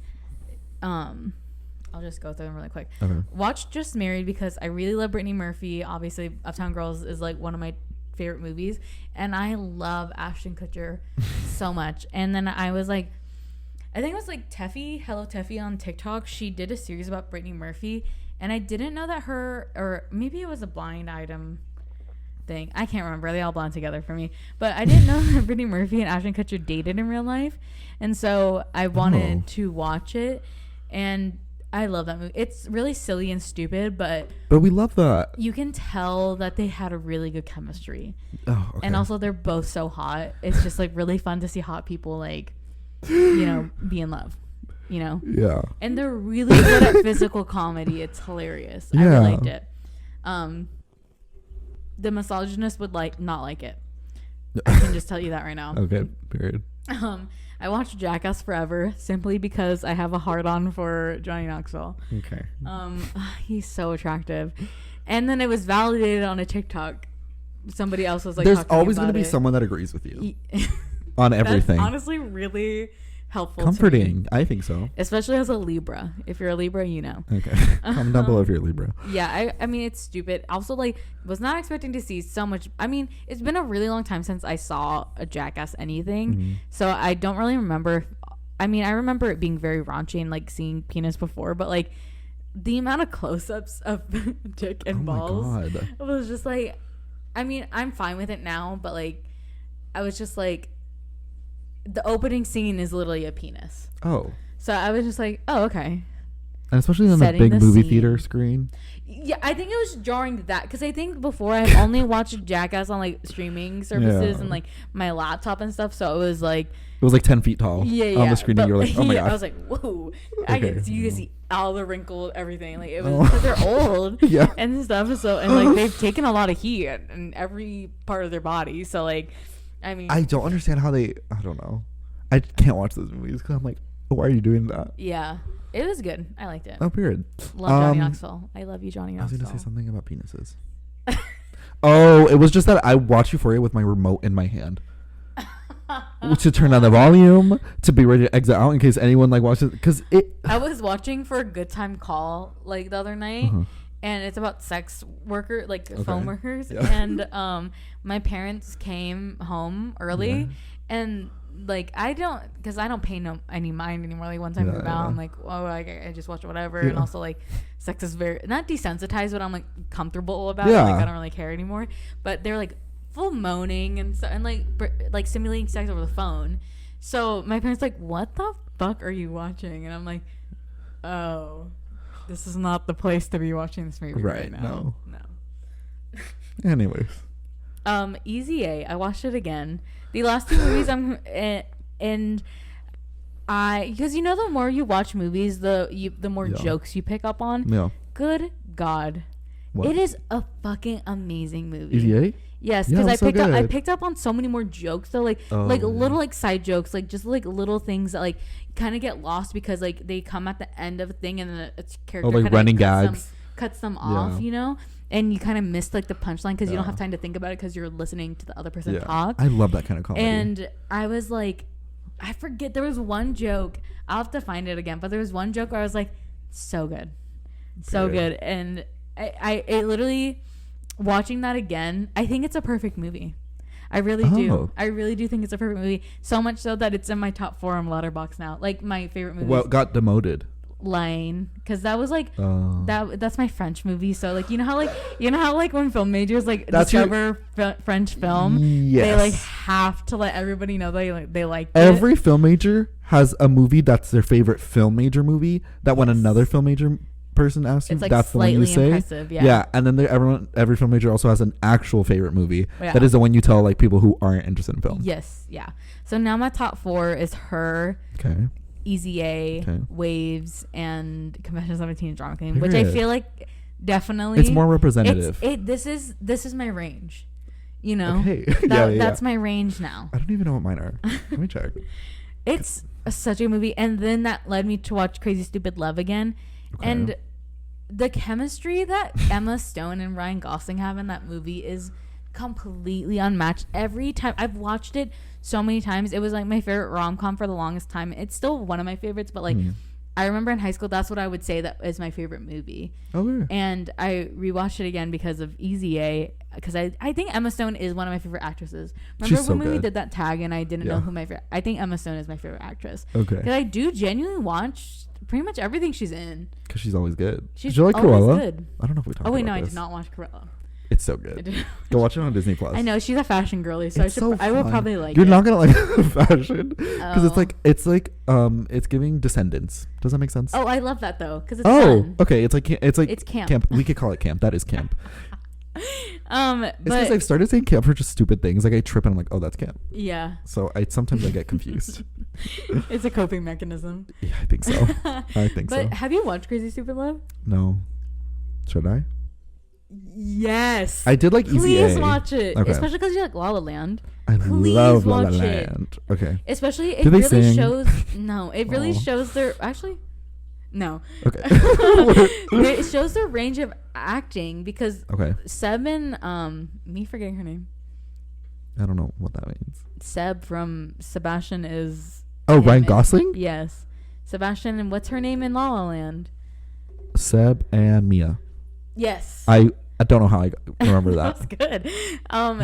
I'll just go through them really quick. Okay. Watch Just Married because I really love Brittany Murphy. Obviously, Uptown Girls is like one of my favorite movies, and I love Ashton Kutcher so much. And then I was like, I think it was like Hello Teffy on TikTok. She did a series about Brittany Murphy, And I didn't know that or maybe it was a blind item thing. I can't remember. They all blend together for me. But I didn't know that Brittany Murphy and Ashton Kutcher dated in real life. And so I wanted to watch it. And I love that movie. It's really silly and stupid, but we love that. You can tell that they had a really good chemistry. Oh, okay. And also they're both so hot. It's just like really fun to see hot people like, you know, be in love. You know? Yeah. And they're really good at physical comedy. It's hilarious. I really liked it. The misogynist would not like it. I can just tell you that right now. Okay, period. I watched Jackass Forever simply because I have a hard-on for Johnny Knoxville. Okay. He's so attractive. And then it was validated on a TikTok. Somebody else was like, there's always going to be someone that agrees with you on everything. That's honestly really helpful, comforting. I think so, especially as a Libra. If you're a Libra, you know. Okay. Comment down below if you're a Libra. Yeah, I mean, it's stupid. Also, was not expecting to see so much. I mean, it's been a really long time since I saw a Jackass anything, so I don't really remember. I mean, I remember it being very raunchy and seeing penis before, but the amount of close-ups of dick and balls was just I mean, I'm fine with it now, but I was just the opening scene is literally a penis. Oh. So I was just oh, okay. And especially on the big movie theater screen. Yeah, I think it was jarring that because I think before I've only watched Jackass on streaming services and my laptop and stuff. So it was it was 10 feet tall on the screen, and you were oh my god. I was whoa. Okay. You can see all the wrinkles, everything. It was because they're old and stuff. So and they've taken a lot of heat in every part of their body. So I mean, I don't understand how I don't know. I can't watch those movies because I'm why are you doing that? Yeah, it was good. I liked it. Oh, period. Love Johnny Knoxville. I love you, Johnny Knoxville. I was going to say something about penises. Oh, it was just that I watched Euphoria with my remote in my hand. To turn down the volume, to be ready to exit out in case anyone watches because I was watching For a Good Time Call the other night. And it's about sex worker, phone workers. Yeah. And my parents came home early, and I don't pay any mind anymore. Once I move out, I'm I just watch whatever. Yeah. And also sex is very not desensitized, but I'm comfortable about it. I don't really care anymore. But they're full moaning and so, and simulating sex over the phone. So my parents what the fuck are you watching? And I'm oh. This is not the place to be watching this movie right now. No. Anyways. Easy A. I watched it again. The last two movies because the more you watch movies, the more jokes you pick up on. Yeah. Good God. What? It is a fucking amazing movie. Easy A? Yes, because I picked up on so many more jokes though, little side jokes, just little things that kind of get lost because they come at the end of a thing and then it's character running gags cuts them off, you know, and you kind of miss the punchline because you don't have time to think about it because you're listening to the other person talk. I love that kind of comedy. And I was I forget, there was one joke, I'll have to find it again, but there was one joke where I was so good, so good, and I literally. Watching that again, I think it's a perfect movie. I really do. I really do think it's a perfect movie. So much so that it's in my top 4 on Letterboxd now. My favorite movie. Well, got demoted. Line, because that was that's my French movie. So you know how when film majors discover French film, they have to let everybody know they like every film major has a movie that's their favorite film major movie that when another film major person asks you, that's the one you say. Yeah, and then every film major also has an actual favorite movie that is the one you tell people who aren't interested in film. Yes, yeah. So now my top 4 is Her, Easy A, Waves, and Confessions of a Teen Drama Queen, which I feel definitely it's more representative. This is my range, you know. Okay. That's my range now. I don't even know what mine are. Let me check. It's such a movie, and then that led me to watch Crazy Stupid Love again. And the chemistry that Emma Stone and Ryan Gosling have in that movie is completely unmatched. Every time I've watched it so many times, it was my favorite rom-com for the longest time. It's still one of my favorites, but I remember in high school, that's what I would say that is my favorite movie. Okay. And I rewatched it again because of Easy A, because I think Emma Stone is one of my favorite actresses. Remember She's so when we good. did that tag and I didn't know who my favorite... I think Emma Stone is my favorite actress. Okay. Because I do genuinely watch pretty much everything she's in. Because she's always good. She's Did you like always Cruella? good. I don't know if we talked about this. Oh, wait, no, I did not watch Cruella. It's so good. Go watch it on Disney Plus. I know, she's a fashion girly, so It's so I will fun. probably like You're it. not gonna like fashion because Oh. it's it's giving Descendants. Does that make sense? Oh, I love that though, because it's Oh, fun. okay. It's like It's camp. We could call it camp. That is camp. It's because But I've started saying camp for just stupid things. Like I trip and I'm like, oh, that's camp. yeah, So sometimes I get confused. it's a coping mechanism. Yeah, I think so. I think But so. have you watched Crazy Stupid Love? No, should I? Yes. I did like Easy Please A. watch it, Okay. especially because you like La La Land. I Please love La La watch it. Land. Okay. Especially it Do they really sing? shows. No, it really Oh. shows their actually. No. Okay. It shows their range of acting because Okay. Seb and me forgetting her name. I don't know what that means. Seb from Sebastian is. Oh, him Ryan in- Gosling, Yes, Sebastian, and what's her name in La La Land? Seb, and Mia. Yes. I don't know how I remember that. That's good.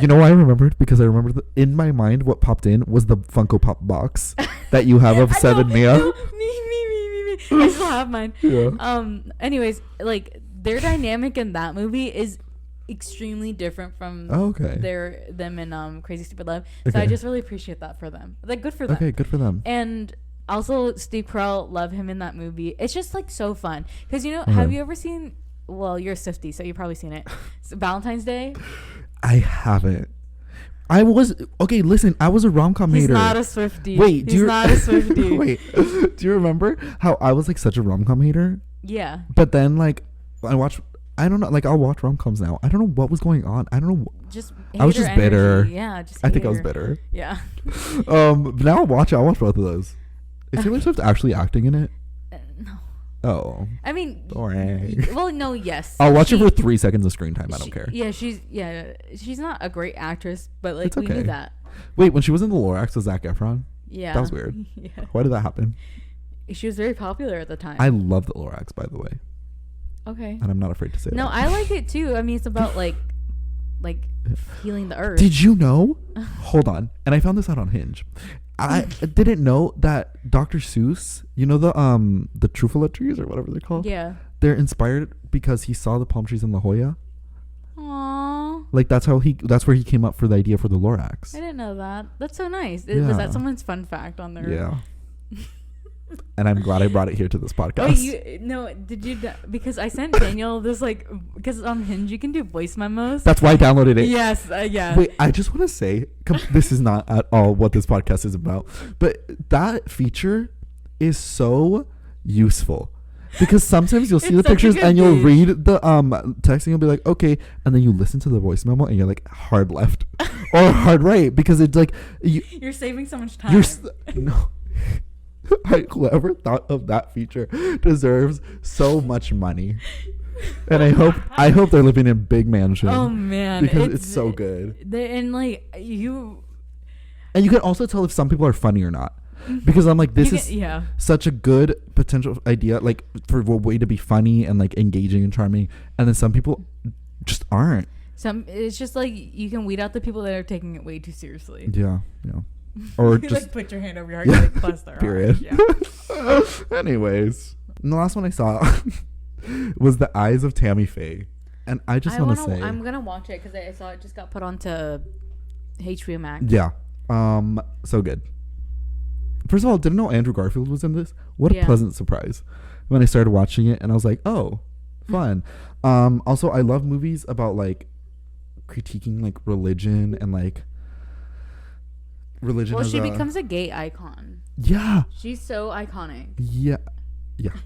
You know why I remembered? Because I remembered in my mind what popped in was the Funko Pop box that you have of I Seb know, and Mia. no, me. I still have mine. Yeah. Anyways, like their dynamic in that movie is extremely different from Oh, okay. them in Crazy Stupid Love. So I Okay. just really appreciate that for them. Like good for them. Okay, good for them. And also Steve Carell, love him in that movie. It's just like so fun because you know, Okay. have you ever seen? Well, you're a Swiftie, so you've probably seen it. So Valentine's Day. I haven't. I was okay. Listen, I was a rom-com He's hater. not a Swiftie. Wait, do he's you not a Swiftie. Wait, do you remember how I was like such a rom-com hater? Yeah. But then like I don't know, like I'll watch rom-coms now. I don't know what was going on. I don't know. Just I was hater just bitter. energy. Yeah, just I think I was hater. bitter. Yeah. But now I'll watch both of those. Is Taylor Swift actually acting in it? No. Oh, I mean, boring. well, no, yes. I'll watch it for 3 seconds of screen time. I don't she- care. Yeah, she's not a great actress, but like It's we knew okay. that. Wait, when she was in the Lorax with Zac Efron, Yeah. that was weird. Yeah. Why did that happen? She was very popular at the time. I love the Lorax, by the way, Okay. and I'm not afraid to say No, that. I like it too. I mean, it's about like healing the earth. Did you know? Hold on, and I found this out on Hinge. I didn't know that Dr. Seuss, you know the Truffaut trees or whatever they're called. Yeah. They're inspired because he saw the palm trees in La Jolla. Aww. Like that's where he came up for the idea for the Lorax. I didn't know that. That's so nice. Was Yeah. that someone's fun fact on their? Yeah. And I'm glad I brought it here to this podcast. Wait, did you? Because I sent Daniel this because on Hinge you can do voice memos. That's why I downloaded it. Yes. Yeah. Wait, I just want to say, this is not at all what this podcast is about, but that feature is so useful because sometimes you'll see the It's such a pictures good and you'll gauge. read the text and you'll be like, okay, and then you listen to the voice memo and you're like hard left or hard right because it's like You're saving so much time. no. Whoever thought of that feature deserves so much money, and I hope they're living in big mansions. Oh man, because it's so good. And like you, And you can also tell if some people are funny or not, because I'm like, this is yeah. such a good potential idea, like for a way to be funny and like engaging and charming, and then some people just aren't. It's just like you can weed out the people that are taking it way too seriously. Yeah. Or You, just like put your hand over your heart, Yeah. like plus their period. heart. Yeah. Anyways, and the last one I saw was The Eyes of Tammy Faye, and I just want to say, I'm gonna watch it because I saw it just got put onto HBO Max. yeah, so good. First of all, didn't know Andrew Garfield was in this. What a Yeah. pleasant surprise when I started watching it, and I was like, oh, fun. Also, I love movies about like critiquing like religion and like religion. Well, as she a, becomes a gay icon. yeah, She's so iconic. yeah.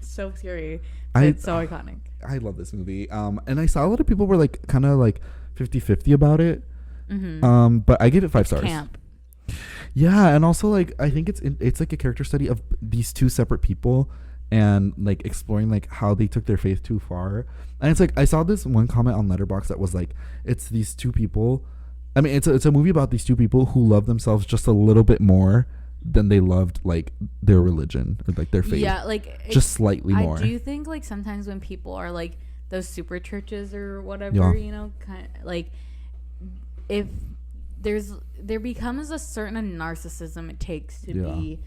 So scary. I- It's so iconic. I love this movie. And I saw a lot of people were like kind of like 50-50 about it. Mm-hmm. But I gave it 5 stars. Camp. Yeah, and also like I think it's like a character study of these two separate people and like exploring like how they took their faith too far. And it's like I saw this one comment on Letterboxd that was like it's these two people. I mean, it's a movie about these two people who love themselves just a little bit more than they loved like their religion or like their faith. Yeah, like just slightly more. I do think like sometimes when people are like those super churches or whatever, you know, kind of like if there becomes a certain narcissism it takes to be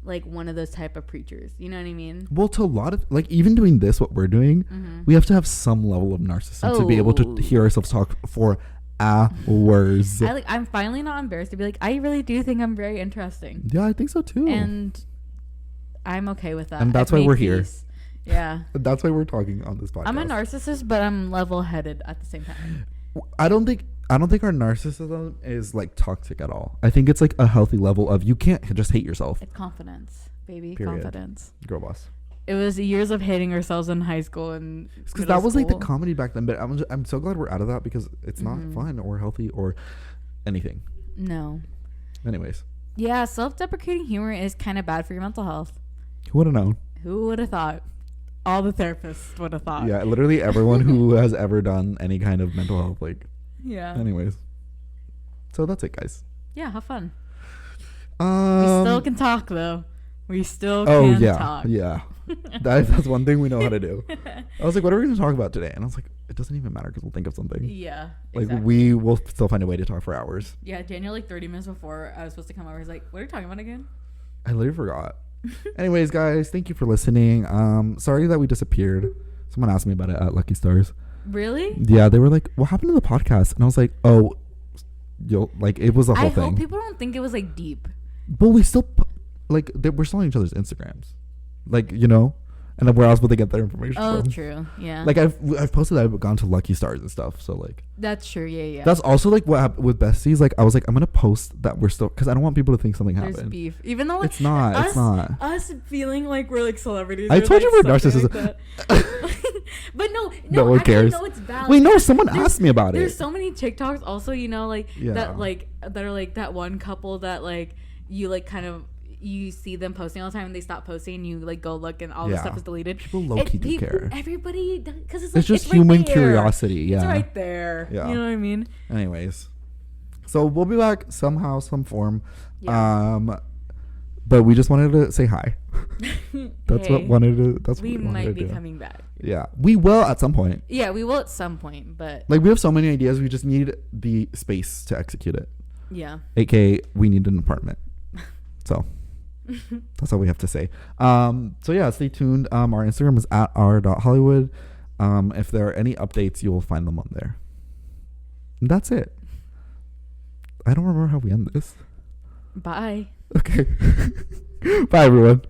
like one of those type of preachers. You know what I mean? Well, to a lot of like even doing this, what we're doing, we have to have some level of narcissism to be able to hear ourselves talk for hours. I'm finally not embarrassed to be like, I really do think I'm very interesting. Yeah, I think so too. And I'm okay with that. And that's why we're here. Yeah. That's why we're talking on this podcast. I'm a narcissist, but I'm level-headed at the same time. I don't think our narcissism is like toxic at all. I think it's like a healthy level of you can't just hate yourself. It's confidence, baby. Period. Confidence. Girl boss. It was years of hating ourselves in high school and because that was like the comedy back then. But I'm so glad we're out of that because it's not fun or healthy or anything. No. Anyways. Yeah, self-deprecating humor is kind of bad for your mental health. Who would have known? Who would have thought? All the therapists would have thought. Yeah, literally everyone who has ever done any kind of mental health, like. Yeah. Anyways. So that's it, guys. Yeah, have fun. We still can talk though. We still can talk. Yeah. That's one thing we know how to do. I was like, what are we going to talk about today? And I was like, it doesn't even matter because we'll think of something. Yeah. Like exactly. we will still find a way to talk for hours. Yeah, Daniel, like 30 minutes before I was supposed to come over, he's like, what are you talking about again? I literally forgot. Anyways, guys, thank you for listening. Sorry that we disappeared. Someone asked me about it at Lucky Stars. Really? Yeah, they were like, what happened to the podcast? And I was like, oh, like it was a whole thing. I hope people don't think it was like deep. But we still we're still on each other's Instagrams, like, you know, and then where else would they get their information from? Oh, true. Yeah. Like I've posted that I've gone to Lucky Stars and stuff. So like that's true. Yeah. That's also like what happened with besties. Like I was like, I'm gonna post that we're still because I don't want people to think something happened. There's beef, even though like, it's not. Us feeling like we're like celebrities. I told you we're narcissists. Like but no one cares. No, it's valid. Wait, no, someone asked me about it. There's so many TikToks also, you know, like that are like that one couple that like you like kind of you see them posting all the time and they stop posting and you like go look and all the stuff is deleted. People low-key do care. Everybody, because it's just it's human right curiosity. Yeah, it's right there. Yeah, you know what I mean. Anyways, so we'll be back somehow, some form. Yeah. But we just wanted to say hi. That's what we wanted might be coming back. Yeah, we will at some point. Yeah, we will at some point, but like we have so many ideas, we just need the space to execute it. Yeah. AKA, we need an apartment. So that's all we have to say. So yeah, stay tuned. Our Instagram is @r.hollywood. If there are any updates, you will find them on there. And that's it. I don't remember how we end this. Bye. Okay. Bye, everyone.